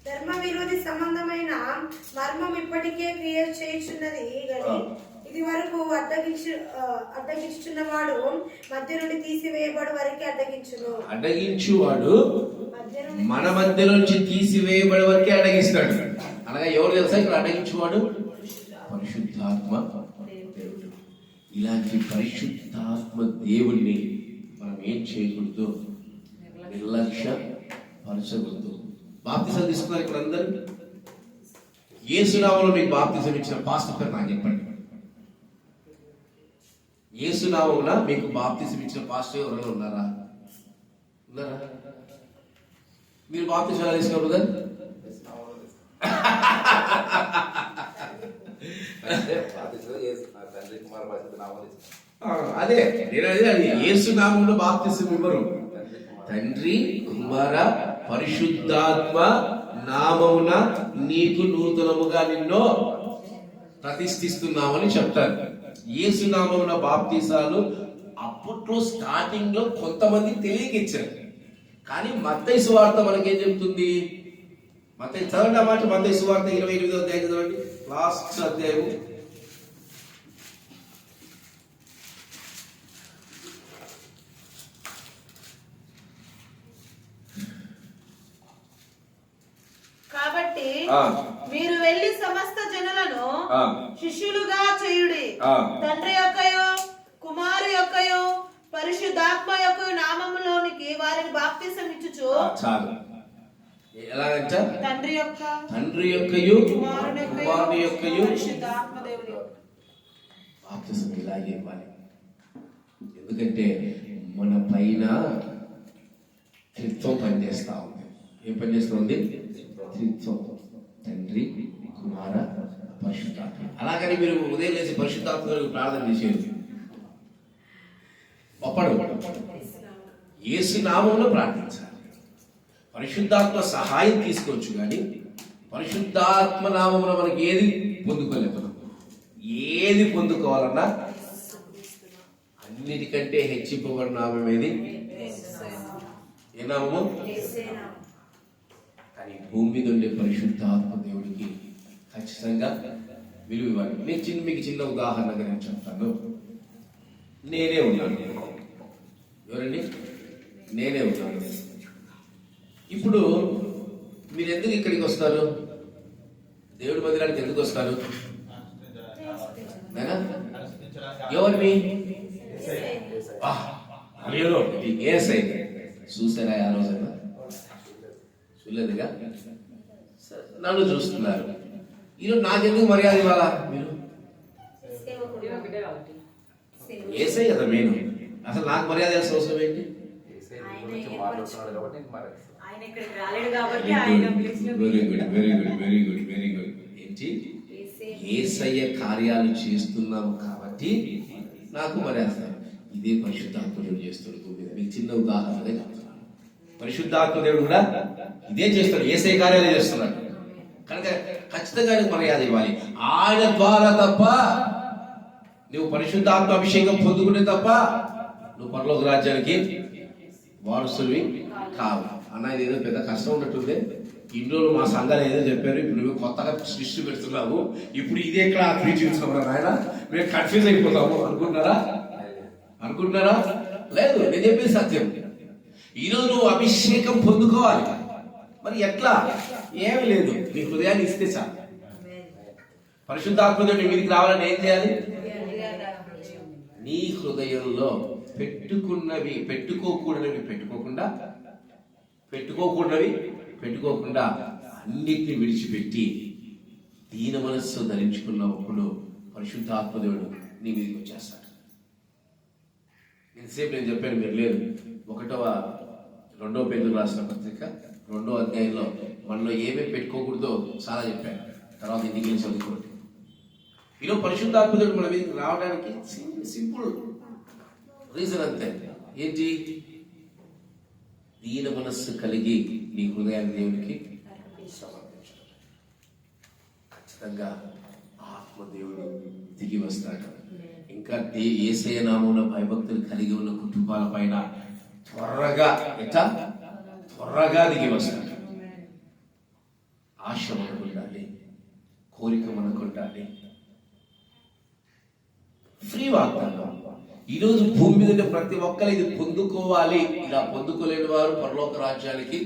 ధర్మ విరోధి సంబంధమైన మర్మం ఇప్పటికే క్రియ చేయుచున్నది గని ఇది వరకు అడ్డగించున్నవాడు మధ్య నుండి తీసివేయబడు వరకే అడ్డగించువాడు మన మధ్య నుంచి తీసివేయబడే వరకే అడ్డగిస్తాడు. అనగా ఎవరు తెలుసా ఇక్కడ అడ్డగించువాడు? పరిశుద్ధాత్మ దేవుడు. ఇలాంటి పరిశుద్ధాత్మ దేవుడిని మనం ఏం చేయకూడదు, నిర్లక్ష్య పరచకూడదు. బాప్తిసం తీసుకున్నారు ఇక్కడ అందరూ. యేసునామంలో మీకు బాప్తిసం ఇచ్చిన పాస్టర్ పేరు నాకు చెప్పండి. యేసునామమున మీకు బాప్తిసం ఇచ్చిన పాస్టర్ ఎవరైనా ఉన్నారా? మీరు బాప్తిసం ఎలా తీసుకున్నారు కదా? అదే అది యేసునామంలో బాప్తిసం ఇవ్వరు. తండ్రి, కుమార, పరిశుద్ధాత్మ నామమున నీకు నూతనముగా నిన్ను ప్రతిష్ఠిస్తున్నామని చెప్తారు. యేసునామమున బాప్తిసాలు అప్పట్లో స్టార్టింగ్ లో కొంతమంది తెలియకిచ్చారు. కానీ మత్తయి సువార్త మనకేం చెప్తుంది? మత్తయి చదవండి ఆ మాట. మత్తయి సువార్త 28వ అధ్యాయం చదవండి, లాస్ట్ అధ్యాయం. కాబట్టి మీరు వెళ్ళి సమస్త జనులను శిష్యులుగా చేయుడి. తండ్రి యొక్కయో కుమారు యొక్కయో పరిశుద్ధాత్మ యొక్క నామములోనికి వారిని బాప్తిసం ఇచ్చుచు. చాలు. ఎలాగంట? తండ్రి యొక్కయు కుమారుని యొక్కయు పరిశుద్ధాత్మ దేవుని బాప్తిసం ఇలాగే ఇవ్వాలి. ఎందుకంటే మన పైన త్రిత్వం పనిచేస్తా ఉంది. ఏం పనిచేస్తుంది? త్రిత్వం. తండ్రి, కుమార, పరిశుద్ధాత్మ. అలాగని మీరు ఉదయం లేచి పరిశుద్ధాత్మ ప్రార్థన చేసేది ఒప్పడు. యేసు నామములో ప్రార్థించాలి. పరిశుద్ధాత్మ సహాయం తీసుకోవచ్చు, కానీ పరిశుద్ధాత్మ నామమున మనకి ఏది పొందుకోలేము. ఏది పొందుకోవాలన్నా అన్నిటికంటే హెచ్చింపబడిన నామం ఏది? ఏ నామము? కానీ భూమి మీద ఉండే పరిశుద్ధాత్మ దేవుడికి ఖచ్చితంగా విలువ ఇవ్వాలి. మీకు చిన్న ఉదాహరణగా నేను చెప్తాను. నేనే ఉన్నాను. ఎవరండి? నేనే ఉన్నాను. ఇప్పుడు మీరు ఎందుకు ఇక్కడికి వస్తారు? దేవుడి మందిరానికి ఎందుకు వస్తారు? ఎవరిని? ఏసై చూసారా? ఆ రోజున చూడలేదుగా. నన్ను చూస్తున్నారు. ఈరోజు నాకెందుకు మర్యాద ఇవ్వాలా? మీరు ఏసై కదా మెయిన్. అసలు నాకు మర్యాద ఇవ్వాల్సిన అవసరం ఏంటి? Very good. ఏంటి? యేసయ్య కార్యాలు చేస్తున్నాము కాబట్టి నాకు మర్యాద. ఇదే పరిశుద్ధాత్మ చేస్తాడు. మీకు చిన్న ఉదాహరణగా చెప్తున్నాను. పరిశుద్ధాత్మ దేవుడు కూడా ఇదే చేస్తాడు. యేసయ్య కార్యాలు చేస్తున్నాడు కనుక ఖచ్చితంగా మర్యాద ఇవ్వాలి. ఆయన ద్వారా తప్ప నువ్వు పరిశుద్ధాత్మ అభిషేకం పొందుకుంటే తప్ప నువ్వు పరలోక రాజ్యానికి వారసువి కావు. అన్న ఇది ఏదో పెద్ద కష్టం ఉన్నట్టుంది. ఇన్ని రోజులు మా సంఘాలు ఏదో చెప్పారు, ఇప్పుడు నువ్వు కొత్తగా సృష్టి పెడుతున్నావు, ఇప్పుడు ఇదే ఎక్కడ చూసుకోవాలి ఆయన, మేము కన్ఫ్యూజ్ అయిపోతాము అనుకుంటున్నారా? లేదు, నేను చెప్పేది సత్యం. ఈరోజు నువ్వు అభిషేకం పొందుకోవాలి. మరి ఎట్లా? ఏమీ లేదు, నీ హృదయాన్ని ఇస్తే చాలు. పరిశుద్ధాత్మ నీ మీదకి రావాలని ఏం చేయాలి? నీ హృదయంలో పెట్టుకోకూడనివి పెట్టుకోకుండా అన్నిటిని విడిచిపెట్టి దీన మనస్సు ధరించుకున్నప్పుడు పరిశుద్ధాత్మదేవుడు నీ మీదకి వచ్చేస్తాడు. ఇంతసేపు నేను చెప్పాను, మీరు లేదు. 2వ పేతురు రాసిన పత్రిక 2వ అధ్యాయంలో మనలో ఏమేమి పెట్టుకోకూడదో చాలా చెప్పాను. తర్వాత ఇంటికి వెళ్ళి చదువుకోండి. ఈరోజు పరిశుద్ధాత్మకుడు మన మీదకి రావడానికి సింపుల్ రీజన్ అంతే. ఏంటి? దీన మనస్సు కలిగి నీ హృదయాన్ని దేవునికి సమర్పించడం. ఖచ్చితంగా ఆత్మదేవుడు దిగి వస్తాడు. ఇంకా యేసయ్య నామమున భయభక్తులు కలిగి ఉన్న కుటుంబాల పైన త్వరగా దిగి వస్తాడు. ఆశ మనకు ఉండాలి, కోరిక మనకు ఉండాలి. ఫ్రీ వాగ్దానం ఈరోజు భూమి మీద ప్రతి ఒక్కరు ఇది పొందుకోవాలి. ఇలా పొందుకోలేని వారు పరలోక రాజ్యానికి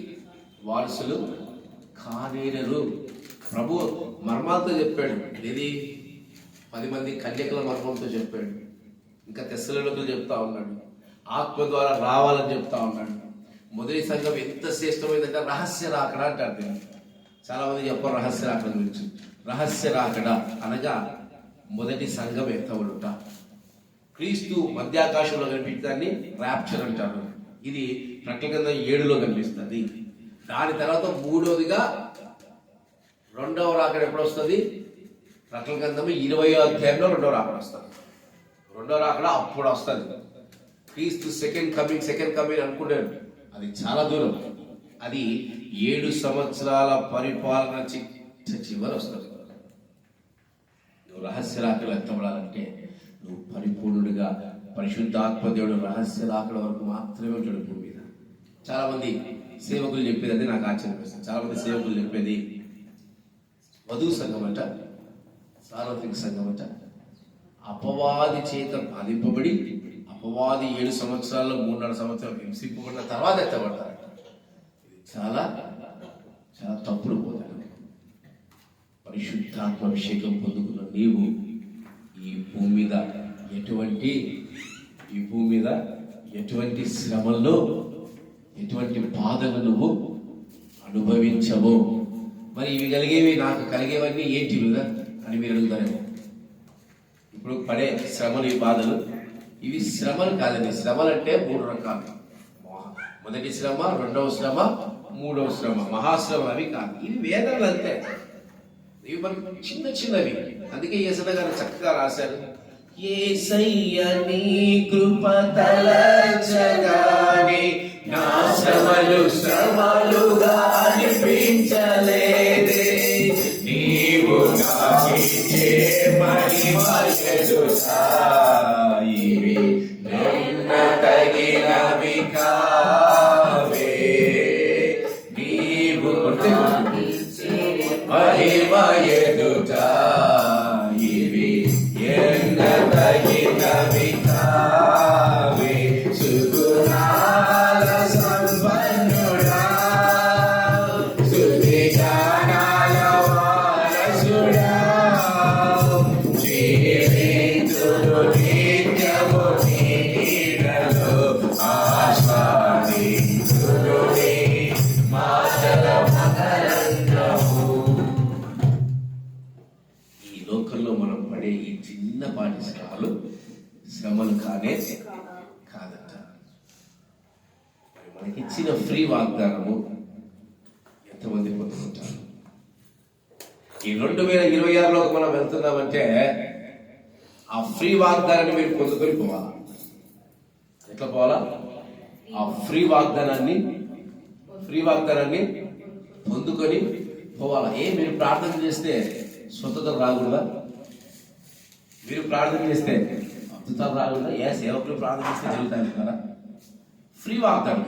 వారసులు కానేరరు. ప్రభు మర్మాలతో చెప్పాడు. ఇది 10 మంది కన్యకల మర్మంతో చెప్పాడు. ఇంకా తెస్సలోనికీయులకు చెప్తా ఉన్నాడు. ఆత్మ ద్వారా రావాలని చెప్తా ఉన్నాడు. మొదటి సంఘం ఎంత శ్రేష్టమైందంటే రహస్య రాకడ అంటారు. చాలా మంది చెప్పారు రహస్య రాకడ గురించి. రహస్య రాకడ అనగా మొదటి సంఘం ఎత్తబడుట. క్రీస్తు మధ్యాకాశంలో కనిపించడాన్ని ర్యాప్చర్ అంటారు. ఇది ప్రకటన గ్రంథం 7లో కనిపిస్తుంది. దాని తర్వాత మూడవదిగా రెండవ రాకడ ఎప్పుడు వస్తుంది? ప్రకటన గ్రంథం 20వ అధ్యాయంలో రెండవ రాకడ వస్తుంది. రెండవ రాకడ అప్పుడు వస్తుంది. క్రీస్తు సెకండ్ కమింగ్ అనుకుంటాడు. అది చాలా దూరం. అది 7 సంవత్సరాల పరిపాలన చివరి వస్తుంది. నువ్వు రహస్య రాకలు ఎత్తబడాలంటే నువ్వు పరిపూర్ణుడిగా పరిశుద్ధాత్మ దేవుడు రహస్య రాకడ వరకు మాత్రమే ఉంటాడు భూమి మీద. చాలా మంది సేవకులు చెప్పేది అదే నాకు ఆశ్చర్యపేస్తుంది. చాలా మంది సేవకులు చెప్పేది వధువు సంఘం అంట, సార్వత్రిక సంఘం అంట, అపవాది చేత బాధింపబడి అపవాది 7 సంవత్సరాల్లో 3.5 సంవత్సరాలు హింసింపబడిన తర్వాత ఎత్తబడతారట. ఇది చాలా చాలా తప్పుడు బోధన. పరిశుద్ధాత్మ అభిషేకం పొందుకున్న నీవు ఈ భూమి మీద ఎటువంటి శ్రమల్లో ఎటువంటి బాధలు నువ్వు అనుభవించవు. మరి ఇవి కలిగేవి నాకు కలిగేవన్నీ ఏంటి కదా అని మీరు అడుగుతారేమో. ఇప్పుడు పడే శ్రమలు, ఈ బాధలు, ఇవి శ్రమలు కాదండి. శ్రమలు అంటే 3 రకాలు. మొదటి శ్రమ, రెండవ శ్రమ, మూడవ శ్రమ, మహాశ్రమ. అవి కాదు, ఇవి వేదనలు అంతే. ఇవి మనకి చిన్నవి. అందుకే యేసయ్య గారు చక్కగా రాశారు. యేసయ్య నీ కృప తలచగానే నా శ్రమలుగా అనిపించలేదే. నీవు నాకిచ్చే మహిమ ఎదుటా ఇవి నిన్న తగినవి కావే. నీవు మహిమ ఎదుటా ఇవి ఎన్న తగినవి కావే. సుగుణాల సంపన్నుడా, స్తుతి గానాల వారసుడా, జీవించును నిత్యము నీ నీడలో, ఆస్వాదించును నీ మాటల మకరందము. ఈ లోకంలో మనం పడే ఈ చిన్నపాటి శ్రమలు కాదట. మనకిచ్చిన ఫ్రీ వాగ్దానము ఎంతమంది పొందుకుంటారు? ఈ 2026లోకి మనం వెళ్తున్నామంటే ఆ ఫ్రీ వాగ్దానాన్ని మీరు పొందుకొని పోవాలా. ఎట్లా పోవాలా? ఆ ఫ్రీ వాగ్దానాన్ని పొందుకొని పోవాలా. మీరు ప్రార్థన చేస్తే స్వతంత్ర రాకూడదా? మీరు ప్రార్థన చేస్తే అద్భుతాలు రాకూడదా? సేవకులు ప్రార్థన చేస్తే జరుగుతాయి కదా. ఫ్రీ వాగ్దానం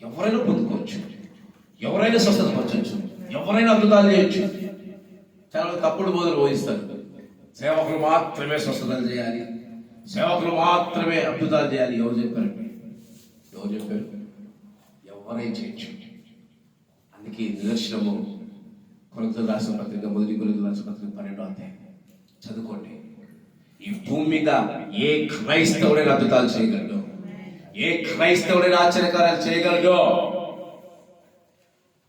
ఎవరైనా పొందుకోవచ్చు, ఎవరైనా స్వస్థత పొందవచ్చు, ఎవరైనా అద్భుతాలు చేయొచ్చు. చాలా తప్పుడు బోధలు బోధిస్తారు. సేవకులు మాత్రమే స్వస్థతలు చేయాలి, సేవకులు మాత్రమే అద్భుతాలు చేయాలి. ఎవరు చెప్పారు? ఎవరైనా చేయొచ్చు. అందుకే నిదర్శనము కొరింథీయులకు రాసిన పత్రిక, మొదటి కొరింథీయులకు రాసిన పత్రిక 12వ అధ్యాయం చదువుకోండి. ఈ భూమి మీద ఏ క్రైస్తవుడైనా అద్భుతాలు చేయగలడు, ఏ క్రైస్తవుడైనా ఆశ్చర్యకార్యాలు చేయగలడు.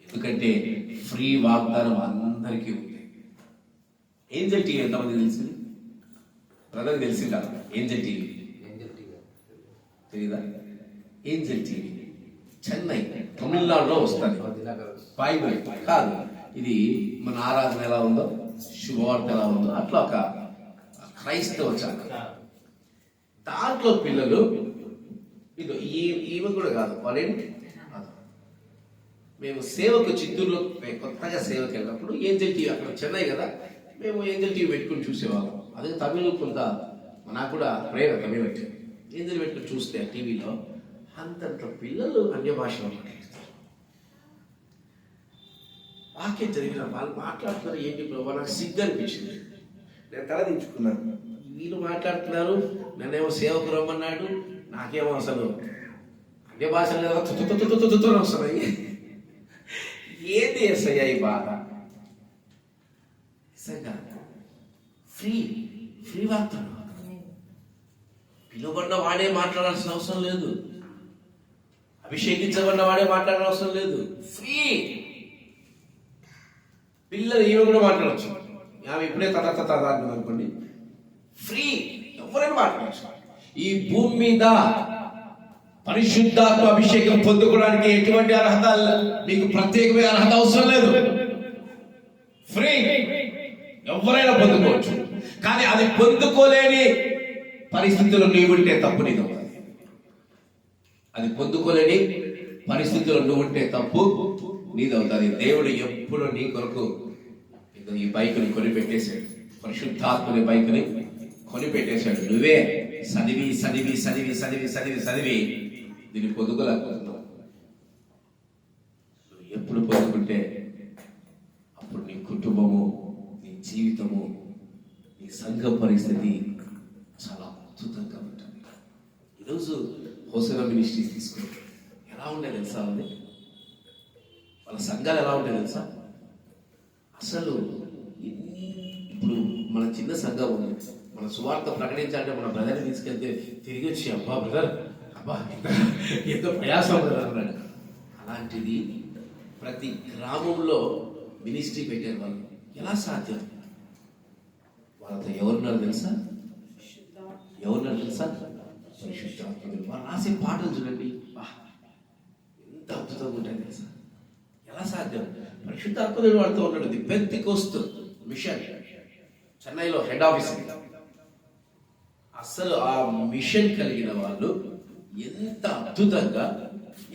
ఎందుకంటే ఫ్రీ వాగ్దానం అందరికీ ఉంది. ఏంజల్ టీవీ ఎంతమంది తెలిసింది? బ్రదర్ తెలిసిందా? ఏంజల్ టీవీ తెలీదా? ఏంజల్ టీవీ చెన్నై, తమిళనాడులో వస్తుంది. బైబిల్ కాదు, ఇది మన ఆరాధన ఎలా ఉందో, శుభవార్త ఎలా ఉందో అట్లా ఒక క్రైస్తవ ఛానల్. దాంట్లో పిల్లలు ఇది ఈమె కూడా కాదు వాళ్ళేంటి, మేము సేవకు చిత్తూరులో కొత్తగా సేవకి వెళ్ళినప్పుడు ఏంజల్ టీవీ, అక్కడ చెన్నై కదా, మేము ఏంజల్ టీవీ పెట్టుకుని చూసేవాళ్ళం. అదే తమిళ కొంత నాకు కూడా ప్రేమ తమిళ పెట్టాను. ఏంజల్ పెట్టుకుని చూస్తే టీవీలో అంతంత పిల్లలు అన్య భాషలో మాట్లాడుతారు. వాక్యం జరిగిన వాళ్ళు మాట్లాడుతున్నారు ఏంటి ప్రభావ, నాకు సిగ్గు అనిపించింది. నేను తల దించుకున్నాను. వీళ్ళు మాట్లాడుతున్నారు, నన్నేమో సేవకు రమ్మన్నాడు, నాకేమో అసలు అన్య భాషలు కదా తుతుతుతుతుతుతుని వస్తున్నాయి. ఏది ఎస్ఐ ఈ బాధ? ఫ్రీ ఫ్రీ వాగ్దానం. పిలువబడిన వాడే మాట్లాడాల్సిన అవసరం లేదు, అభిషేకించబడిన వాడే మాట్లాడాల్సిన అవసరం లేదు. ఫ్రీ. పిల్లలు ఈమె కూడా మాట్లాడచ్చు. ఆమె ఇప్పుడే తత అనుకోండి, ఫ్రీ. ఎవరైనా మాట్లాడచ్చు. ఈ భూమి మీద పరిశుద్ధాత్మ అభిషేకం పొందుకోవడానికి ఎటువంటి అర్హత, మీకు ప్రత్యేకమైన అర్హత అవసరం లేదు. ఫ్రీ. ఎవరైనా పొందుకోవచ్చు. కానీ అది పొందుకోలేని పరిస్థితుల్లో నీవుంటే తప్పు నీది అవుతుంది. అది పొందుకోలేని పరిస్థితుల్లో నువ్వుంటే తప్పు నీది అవుతుంది. దేవుడు ఎప్పుడు నీ కొరకు ఈ బైక్ని కొనిపెట్టేశాడు, పరిశుద్ధాత్మని బైక్ని కొనిపెట్టేశాడు. నువ్వే చదివి చదివి చదివి చదివి చదివి చదివి దీన్ని పొందుకోలేకపోతున్నావు. నువ్వు ఎప్పుడు పొందుకుంటే అప్పుడు నీ కుటుంబము, నీ జీవితము, నీ సంఘ పరిస్థితి చాలా అద్భుతంగా ఉంటుంది. ఈరోజు హోసనా మినిస్ట్రీస్ తీసుకుంటే ఎలా ఉండే తెలుసా ఉంది, వాళ్ళ సంఘాలు ఎలా ఉంటాయి తెలుసా? అసలు ఇప్పుడు మన చిన్న సంఘం ఉంది, మన సువార్త ప్రకటించాలంటే మన బ్రదర్ని తీసుకెళ్తే తిరిగి వచ్చి అబ్బా బ్రదర్ అబ్బా ఎంతో ప్రయాసం కదా అన్నాడు. అలాంటిది ప్రతి గ్రామంలో మినిస్ట్రీ పెట్టారు వాళ్ళు. ఎలా సాధ్యం? వాళ్ళతో ఎవరున్నారు తెలుసా? ఎవరున్నారు తెలుసా? పరిశుద్ధాత్ముడు. వాళ్ళు రాసే పాటలు చూడండి, ఎంత అద్భుతంగా ఉంటాయి తెలుసా? ఎలా సాధ్యం? పరిశుద్ధాత్ముడు వాడుతూ ఉన్నాడు. ది పెంతెకోస్త్ మిషన్ చెన్నైలో హెడ్ ఆఫీస్. అసలు ఆ మిషన్ కలిగిన వాళ్ళు ఎంత అద్భుతంగా,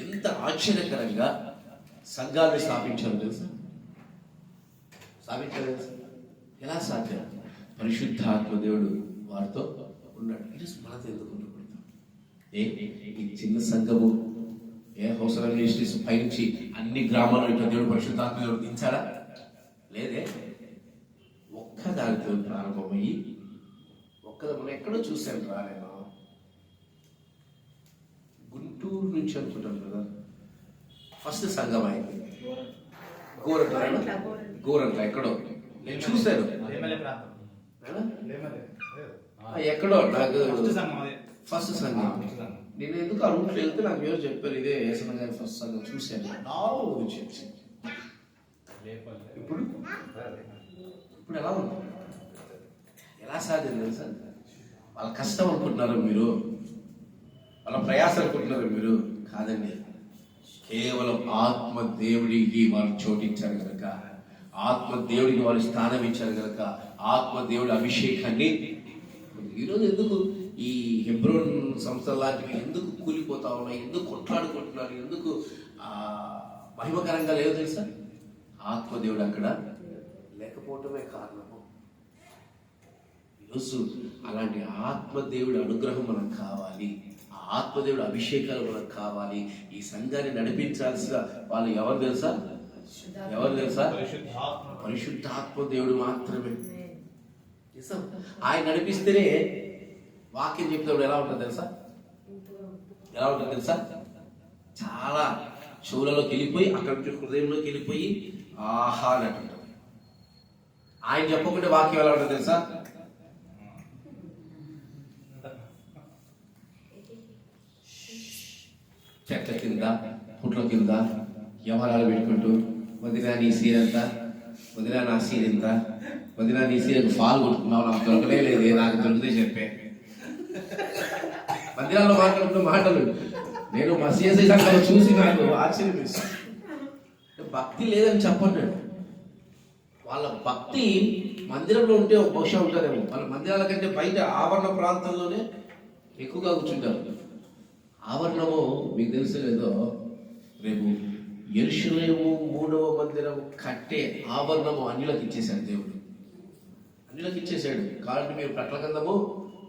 ఎంత ఆశ్చర్యకరంగా సంఘాన్ని స్థాపించారు తెలుసా? స్థాపించారు తెలుసా? ఎలా సాధ్యం? పరిశుద్ధాత్మ దేవుడు వారితో ఉన్నాడు. ఈరోజు మనతో ఎందుకు ఉండకూడదు? ఈ చిన్న సంఘము హోసనా మినిస్ట్రీస్ పైనుంచి అన్ని గ్రామాల్లో ఇట్లా దేవుడు పరిశుద్ధాత్మ దేవుడు దించాడా? లేదే. ఒక్కదానితో ప్రారంభమయ్యి మనం ఎక్కడో చూశాను రా, నేను గుంటూరు నుంచి అనుకుంటాను కదా ఫస్ట్ సంఘం అయింది. గోరంట్ల ఎక్కడో నేను చూశాను. ఎక్కడో నాకు ఫస్ట్ సంఘం. నేను ఎందుకు ఆ రూట్లో వెళ్తే నాకు ఎవరు చెప్పారు, ఇదే ఏసన్న గారి ఫస్ట్ సంఘం చూశాను. ఇప్పుడు ఇప్పుడు ఎలా ఉంది? ఎలా సాధ్యం తెలుసా? వాళ్ళ కష్టం అనుకుంటున్నారు మీరు, వాళ్ళ ప్రయాసం అనుకుంటున్నారు మీరు. కాదండి, కేవలం ఆత్మ దేవుడికి వారు చోటించారు కనుక, ఆత్మ దేవుడికి వారు స్థానం ఇచ్చారు కనుక, ఆత్మ దేవుడి అభిషేకాన్ని. ఈరోజు ఎందుకు ఈ హెబ్రోన్ సంస్థ లాంటివి ఎందుకు కూలిపోతా ఉన్నాయి, ఎందుకు కొట్లాడుకుంటున్నారు, ఎందుకు మహిమకరంగా లేవు తెలుసా? ఆత్మదేవుడు అక్కడ లేకపోవటమే కారణము. ఈరోజు అలాంటి ఆత్మదేవుడి అనుగ్రహం మనకు కావాలి, ఆ ఆత్మదేవుడి అభిషేకాలు మనకు కావాలి. ఈ సంఘాన్ని నడిపించాల్సిన వాళ్ళు ఎవరు తెలుసా? ఎవరు తెలుసా? పరిశుద్ధాత్మ దేవుడు మాత్రమే. ఆయన నడిపిస్తేనే వాక్యం చెప్తాడు. ఎలా ఉంటుంది తెలుసా? ఎలా ఉంటుంది తెలుసా? చాలా చెవులలోకి వెళ్ళిపోయి అక్కడి నుంచి హృదయంలోకి వెళ్ళిపోయి ఆహా అని అంటుంటాడు. ఆయన చెప్పకుండా వాక్యం ఎలా ఉంటుంది తెలుసా? చెట్ల కింద, పుట్ల కింద వ్యవహారాలు పెట్టుకుంటూ, వదినా నీ సీర ఎంత, వదినా నా సీర ఎంత, వదినా నీ సీరకు ఫాల్ కొట్టుకున్నావు, నాకు దొరకలే లేదే, నాకు దొరికితే చెప్పే. మందిరాల్లో మాట్లాడుతున్న మాటలు నేను మా సిఎస్ఐ సంఘాలు చూసి నాకు ఆశ్చర్యపిస్తాను. భక్తి లేదని చెప్పండి. వాళ్ళ భక్తి మందిరంలో ఉంటే ఒక బహుశా ఉంటారేమో, వాళ్ళ మందిరాల కంటే బయట ఆవరణ ప్రాంతంలోనే ఎక్కువగా కూర్చుంటారు. ఆవరణము మీకు తెలుసు లేదో, రేపు యెరూషలేము 3వ మందిరం కట్టే ఆవరణము అన్యులకు ఇచ్చేశాడు దేవుడు, అన్యులకు ఇచ్చేశాడు. కాబట్టి మీరు ప్రకటన గ్రంథము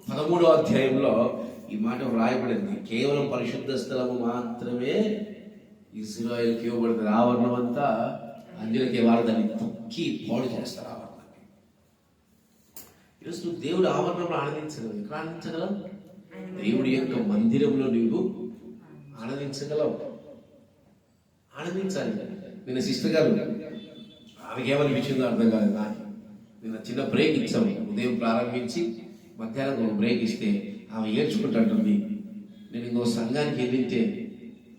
13వ అధ్యాయంలో ఈ మాట వ్రాయబడింది, కేవలం పరిశుద్ధ స్థలము మాత్రమే ఇజ్రాయెల్కి ఇవ్వబడుతుంది, ఆవరణం అంతా అన్యులకి వారు దాన్ని తొక్కి పాడు చేస్తారు. ఆవరణాన్ని ఈరోజు నువ్వు దేవుడు ఆవరణంలో ఆనందించగలవు. ఎక్కడ ఆనందించగలవు? దేవుడి యొక్క మందిరంలో నువ్వు ఆనందించగలవు. ఆనందించాలి. నిన్న సిస్టర్ గారు ఆమెకి ఏమనిపించిందో అర్థం కాదు, నాకు నిన్న చిన్న బ్రేక్ ఇచ్చాము. ఉదయం ప్రారంభించి మధ్యాహ్నం బ్రేక్ ఇస్తే ఆమె ఏడ్చుకుంటుంటుంది, నేను ఇంకో సంఘానికి వెళ్ళింటే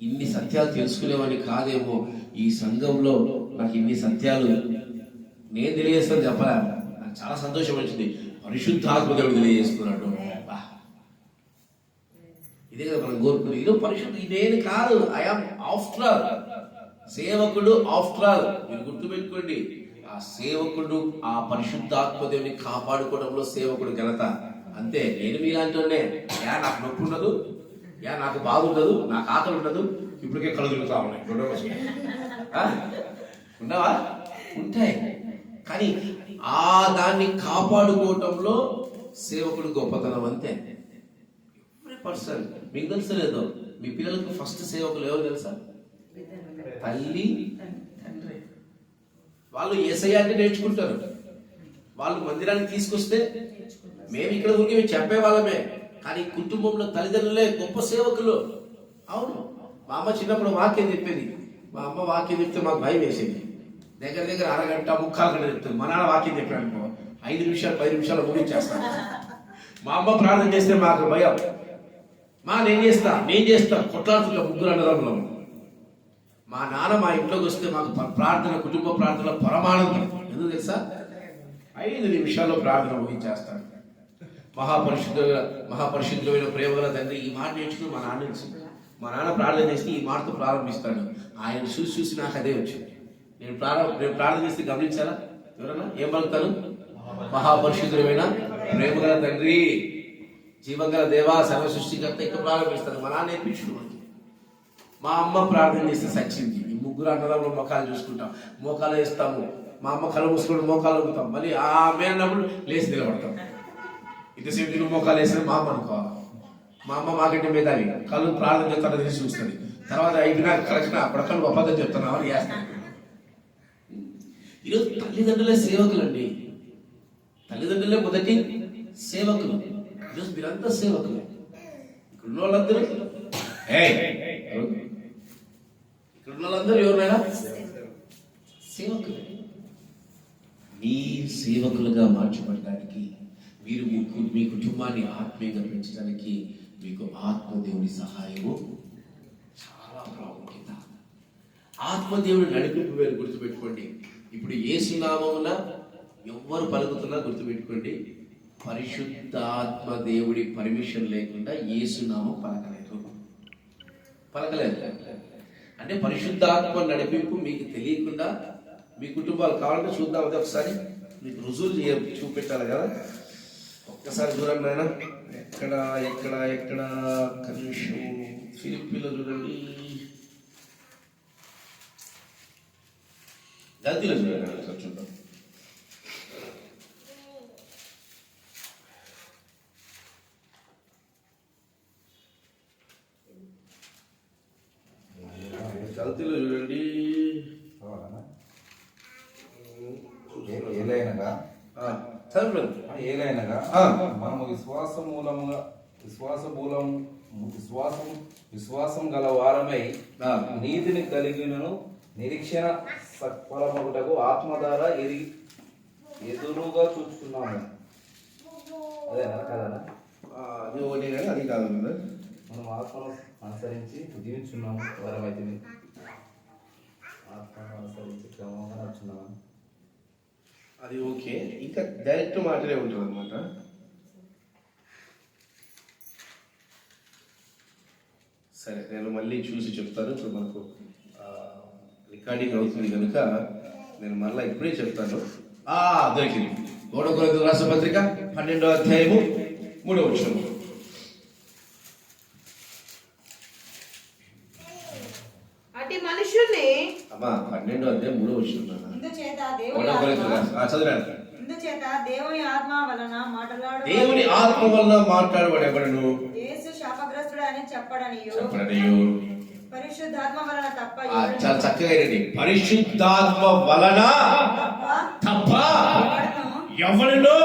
ఇన్ని సత్యాలు తెలుసుకునేవాడిని కాదేమో, ఈ సంఘంలో నాకు ఇన్ని సత్యాలు నేను తెలియజేస్తాను చెప్పలే. నాకు చాలా సంతోషం వచ్చింది, పరిశుద్ధాత్మ దేవుడు తెలియజేస్తున్నాడు. ఇదే కదా మనం కోరుకునేది. ఈరోజు పరిశుద్ధ నేను కాదు, ఐఆమ్ ఆఫ్టర్ ఆల్ సేవకుడు. ఆఫ్టర్ ఆల్ మీరు గుర్తుపెట్టుకోండి, ఆ సేవకుడు ఆ పరిశుద్ధాత్మ దేవుని కాపాడుకోవడంలో సేవకుడు ఘనత. అంతే. నేను మీలాంటి వాడినే. నాకు నొప్పి ఉండదు, నాకు బాధ ఉండదు, నాకు ఆకలి ఉండదు, ఇప్పటికే కళ్ళు తిరుగుతా ఉన్నాయి, ఉండవా? ఉంటాయి. కానీ ఆ దాన్ని కాపాడుకోవటంలో సేవకుడు గొప్పతనం. అంతే. పర్సన్ మీకు తెలుసు లేదో, మీ పిల్లలకు ఫస్ట్ సేవకులు ఎవరు తెలుసా? తల్లి, తండ్రి. వాళ్ళు యేసయ్య అంటే నేర్చుకుంటారు. వాళ్ళు మందిరానికి తీసుకొస్తే మేము ఇక్కడ ఊరికి చెప్పే వాళ్ళమే, కానీ కుటుంబంలో తల్లిదండ్రులే గొప్ప సేవకులు. అవును, మా అమ్మ చిన్నప్పుడు వాక్యం చెప్పేది. మా అమ్మ వాక్యం చెప్తే మాకు భయం వేసేది. దగ్గర దగ్గర అరగంట 3/4 గంట చెప్తుంది. మా నాన్న వాక్యం చెప్పాడు అనుకో 5 నిమిషాలు 10 నిమిషాలు ముగించేస్తాను. మా అమ్మ ప్రార్థన చేస్తే మాకు భయం. నేను చేస్తా కొట్లాడుతున్న 3 అన్నదమ్ములు. మా నాన్న మా ఇంట్లోకి వస్తే మాకు ప్రార్థన, కుటుంబ ప్రార్థన పరమానందం. ఎందుకు తెలుసా? 5 నిమిషాల్లో ప్రార్థన ముగించేస్తాడు. మహాపరిశుద్ధమైన ప్రేమగల తండ్రి, ఈ మాట నేర్చుకుని మా నాన్న ప్రార్థన చేసి ఈ మాటతో ప్రారంభిస్తాడు. ఆయన చూసి నాకు అదే వచ్చింది. నేను ప్రార్థన చేస్తే గమనించాలా? ఎవరన్నా ఏం పలుకుతాను? మహాపరిశుద్ధమైన ప్రేమగల తండ్రి, జీవంగల దేవా, సర్వ సృష్టికర్త ఇక్కడ ప్రారంభిస్తాను. మా నాన్న నేర్పించుడు మనకి. మా అమ్మ ప్రార్థన చేస్తే సచ్చింది. ఈ 3 అన్నదమ్ములు మొఖాలు చూసుకుంటాం, మోకాలు వేస్తాము. మా అమ్మ కళ్ళు మూసుకుంటూ మోకాలు ఊగుతాం, మళ్ళీ ఆమె అన్నప్పుడు లేచి నిలబడతాం. ఇంతసేపు నువ్వు మోకాలు వేస్తే మా అమ్మ అనుకోవాలి. మా అమ్మ మాకంటే మేధావి, కళ్ళు ప్రార్థన చేస్తాను తెలిసి చూస్తుంది. తర్వాత అయిపోయినా కలిసిన అప్పటికల్లు అబద్ధం చెప్తున్నావు అని చేస్తాను. ఈరోజు తల్లిదండ్రులే సేవకులండి. తల్లిదండ్రులే మొదటి సేవకులు. ఈరోజు మీరంతా సేవకులు. ఇక్కడున్న వాళ్ళందరూ ఎవరైనా సేవకులు. మీ సేవకులుగా మార్చబడడానికి, మీరు మీ కుటుంబాన్ని ఆత్మీయంగా పెంచడానికి మీకు ఆత్మదేవుని సహాయము చాలా ప్రాముఖ్యత. ఆత్మదేవుని నడిపింపు వేరు గుర్తుపెట్టుకోండి. ఇప్పుడు యేసు నామమున ఎవ్వరు పలుకుతున్నా గుర్తుపెట్టుకోండి, పరిశుద్ధాత్మ దేవుడి పర్మిషన్ లేకుండా యేసు నామం పలకలేదు. అంటే పరిశుద్ధాత్మ నడిపింపు మీకు తెలియకుండా మీ కుటుంబాలు కావాలంటే చూద్దాం. అదే ఒకసారి మీకు రుజువులు చూపెట్టాలి కదా. ఒక్కసారి చూడండి ఆయన, ఎక్కడ కనీసం ఫిలిప్పీలో చూడండి, గల్తీలో చూడండి, చూద్దాం. గల్తీలో చూడండి. ఏలైనగా మనము విశ్వాసం గల వారమై నీతిని కలిగినను నిరీక్షణ సత్ఫలమగుటకు ఆత్మ ద్వారా ఎదురుగా చూస్తున్నాము. అదేనా కదా? అది ఒకటి కానీ అది కాదు. మనం ఆత్మను అనుసరించి జీవించున్నాము. వరమైతే ఆత్మను అనుసరించి క్రమంగా నడుచున్నాము. అది ఓకే. ఇంకా డైరెక్ట్ మాటలే ఉంటుంది అనమాట. సరే, నేను మళ్ళీ చూసి చెప్తాను. ఇప్పుడు మనకు రికార్డింగ్ అవుతుంది కనుక నేను మళ్ళీ ఇప్పుడే చెప్తాను. దొరికింది. ఒకటో కొరింథీయులకు రాసిన పత్రిక 12వ అధ్యాయము 3వ వచనం. అటు మనుషుల్ని అమ్మా 12వ అధ్యాయం 3వ వచనం. ఇందుచేత ఒకటో కొరింథీయులకు చదివాను. ఇందుచేత దేవుని ఆత్మ వలన మాట్లాడు దేవుని ఆత్మ వలన మాట్లాడబడేవాడును యేసు శాపగ్రస్తుడు అని చెప్పడనియు పరిశుద్ధాత్మ వలన తప్ప చాలా చక్కగా ఏంటండి, పరిశుద్ధాత్మ వలన తప్ప ఎవరిలో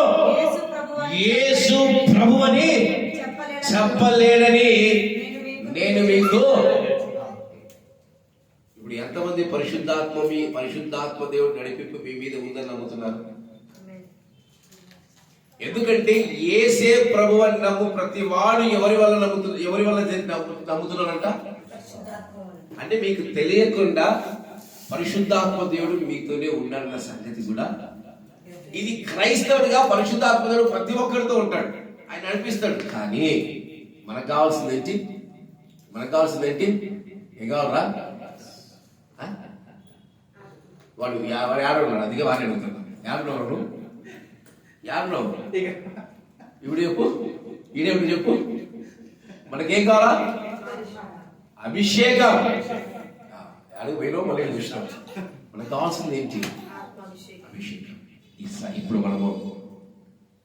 యేసు ప్రభువని చెప్పలేడని నేను మీకు. ఇప్పుడు ఎంతమంది పరిశుద్ధాత్మ దేవుడు నడిపింపు మీ మీద ఉందని నమ్ముతున్నారు? ఎందుకంటే యేసే ప్రభు అని నమ్ము ప్రతి వాడు ఎవరి వల్ల నమ్ముతున్నాడంట. అంటే మీకు తెలియకుండా పరిశుద్ధాత్మ దేవుడు మీతోనే ఉన్నాడన్న సంగతి కూడా. ఇది క్రైస్తవుడిగా పరిశుద్ధాత్మ దేవుడు ప్రతి ఒక్కరితో ఉంటాడు, ఆయన నడిపిస్తాడు. కానీ మనకు కావాల్సింది ఏంటి? ఏం కావాలరా? వాడు యాడో ఉన్నాడు, అందుకే వాడిని అడుగుతున్నాడు. యాడో ఇప్పుడు చెప్పు, ఈడేప్పుడు చెప్పు, మనకేం కావాలా? అభిషేకం. అడుగు పోయినా మళ్ళీ చూసినాం. మనకు కావాల్సింది ఏంటి? అభిషేకం. ఇప్పుడు మనము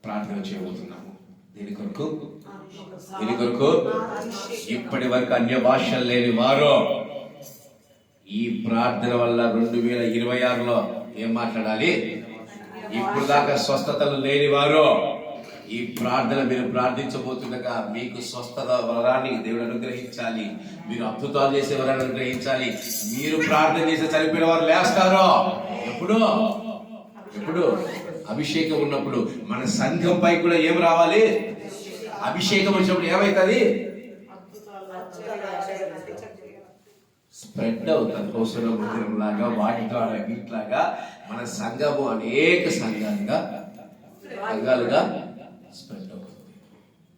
ప్రార్థన చేయబోతున్నాము. దీని కొరకు ఇప్పటి వరకు అన్య భాషలు లేని వారు ఈ ప్రార్థన వల్ల 2026లో ఏం మాట్లాడాలి? ఇప్పుడు దాకా స్వస్థతలు లేని వారు ఈ ప్రార్థన మీరు ప్రార్థించబోతుండగా మీకు స్వస్థత వరాన్ని దేవుడు అనుగ్రహించాలి, మీరు అద్భుతాలు చేసే వరాన్ని అనుగ్రహించాలి. మీరు ప్రార్థన చేసే చనిపోయిన వారు లేస్తారు. ఎప్పుడు అభిషేకం ఉన్నప్పుడు. మన సంఘంపై కూడా ఏం రావాలి? అభిషేకం వచ్చినప్పుడు ఏమైతుంది? స్ప్రెడ్ అవుతుంది. కోసల మందిరం లాగా వాటిలాగా మన సంఘము అనేక సంఘాలుగా స్ప్రెడ్ అవుతుంది.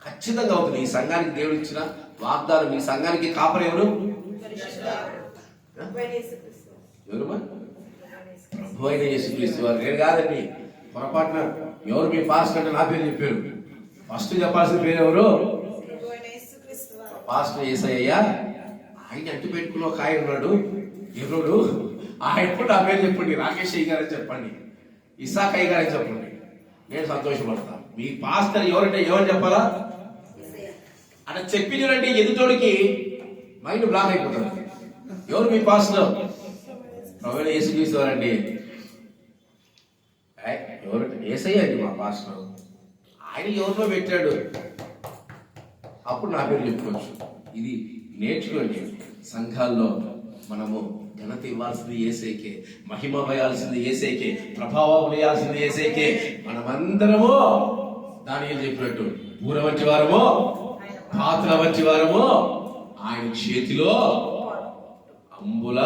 ఖచ్చితంగా అవుతుంది. ఈ సంఘానికి దేవుడు ఇచ్చిన వాగ్దానం. ఈ సంఘానికి కాపరి ఎవరు? ప్రభు అయిన యేసుక్రీస్తు వారు. నేను కాదండి, పొరపాటున ఎవరు మీ పాస్టర్ అంటే నా పేరు చెప్పారు. ఫస్ట్ చెప్పాల్సిన పేరు ఎవరు? పాస్టర్ యేసయ్య. ఆయన అంటు పెట్టుకుని ఒక ఆయన ఉన్నాడు, ఎవరు? ఆయన నా పేరు చెప్పండి, రాకేష్ అయ్య గారని చెప్పండి, ఇసాక్ అయ్య గారని చెప్పండి, నేను సంతోషపడతాను. మీ పాస్టర్ ఎవరంటే ఎవరు చెప్పాలా? అలా చెప్పి చూడండి, ఎదుటోడికి మైండ్ బ్లాక్ అయిపోతుంది. ఎవరు మీ పాస్టర్? ప్రభువైన యేసుక్రీస్తు వారండి. ఎవరు? యేసయ్య అండి మా పాస్టర్. ఆయన ఎవరిలో పెట్టాడు, అప్పుడు నా పేరు చెప్పుకోవచ్చు. ఇది నేర్చుకోండి. సంఘాల్లో మనము ఘనత ఇవ్వాల్సింది యేసయ్యకే, మహిమ వేయాల్సింది యేసయ్యకే, ప్రభావం వేయాల్సింది యేసయ్యకే. మనమందరము దానియేలు చెప్పినట్టు పూర వంటి వారము, పాత్ర వంటి వారము, ఆయన చేతిలో అంబుల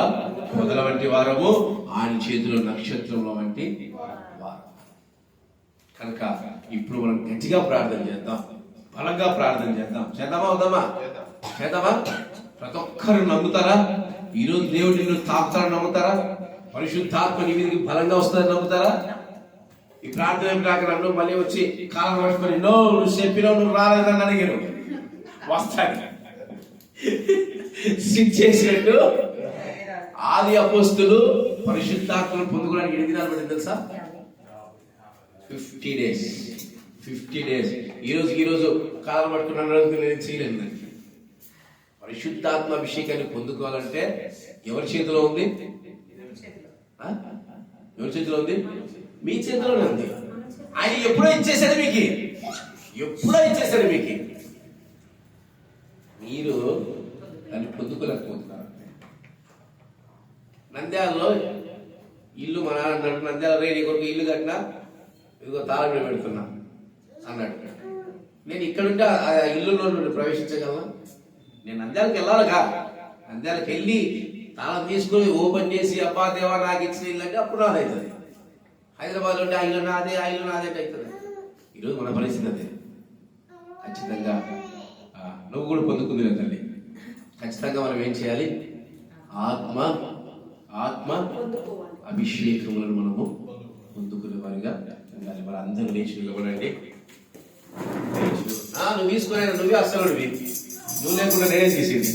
పొదల వంటి వారము, ఆయన చేతిలో నక్షత్రముల వంటి వారు. కనుక ఇప్పుడు మనం గట్టిగా ప్రార్థన చేద్దాం, బలంగా ప్రార్థన చేద్దాం. చేద్దామా? ప్రతి ఒక్కరు నమ్ముతారా? ఈరోజు దేవుడు నిన్ను తాకుతారని నమ్ముతారా? పరిశుద్ధాత్మ నీ మీదకి బలంగా వస్తుందని నమ్ముతారా? ఈ ప్రార్థన కాక నన్ను మళ్ళీ వచ్చి కాలం పట్టుకొని నువ్వు చెప్పినావు, నువ్వు రాలేదని అడిగారు. వస్తాను చేసినట్టు ఆది అపోస్తులు పరిశుద్ధాత్మను పొందుకోవడానికి ఎన్ని దినాలు పడింది తెలుసా? 50 days. 50 days. ఈరోజు కాలం పట్టుకున్న రోజుకి నేను చేయలేదు. పరిశుద్ధాత్మ అభిషేకాన్ని పొందుకోవాలంటే ఎవరి చేతిలో ఉంది? ఎవరి చేతిలో ఉంది? మీ చేతిలోనే ఉంది. ఆయన ఎప్పుడో ఇచ్చేసాడు మీకు. మీరు దాన్ని పొందుకోలేకపోతున్నారు. నంద్యాలలో ఇల్లు మా నాన్న అన్నాడు, నంద్యాల రే నీ కొరకు ఇల్లు కట్టినా ఇదిగో తాళం పెడుతున్నా అన్నాడు. నేను ఇక్కడుంటే ఆ ఇల్లులో ప్రవేశించగలనా? నేను నంద్యాలకు వెళ్ళాలిగా. నంద్యాలకు వెళ్ళి తాళం తీసుకొని ఓపెన్ చేసి అబ్బా దేవా నాకు ఇచ్చిన ఇల్లు అంటే అప్పుడు నాది అవుతుంది. హైదరాబాద్లో ఉంటే ఆ ఇల్లు నాదే అవుతుంది. ఈరోజు మన పరిస్థితి అదే. ఖచ్చితంగా నువ్వు కూడా పొందుకుంది తల్లి. ఖచ్చితంగా మనం ఏం చేయాలి? ఆత్మ అభిషేకములను మనము పొందుకునే వారిగా ఉండాలి. మరి అందరూ లేచి నిలబడండి. నువ్వు తీసుకునే నువ్వే అస్సలు నువ్వు లేకుండా నేనే తీసేది.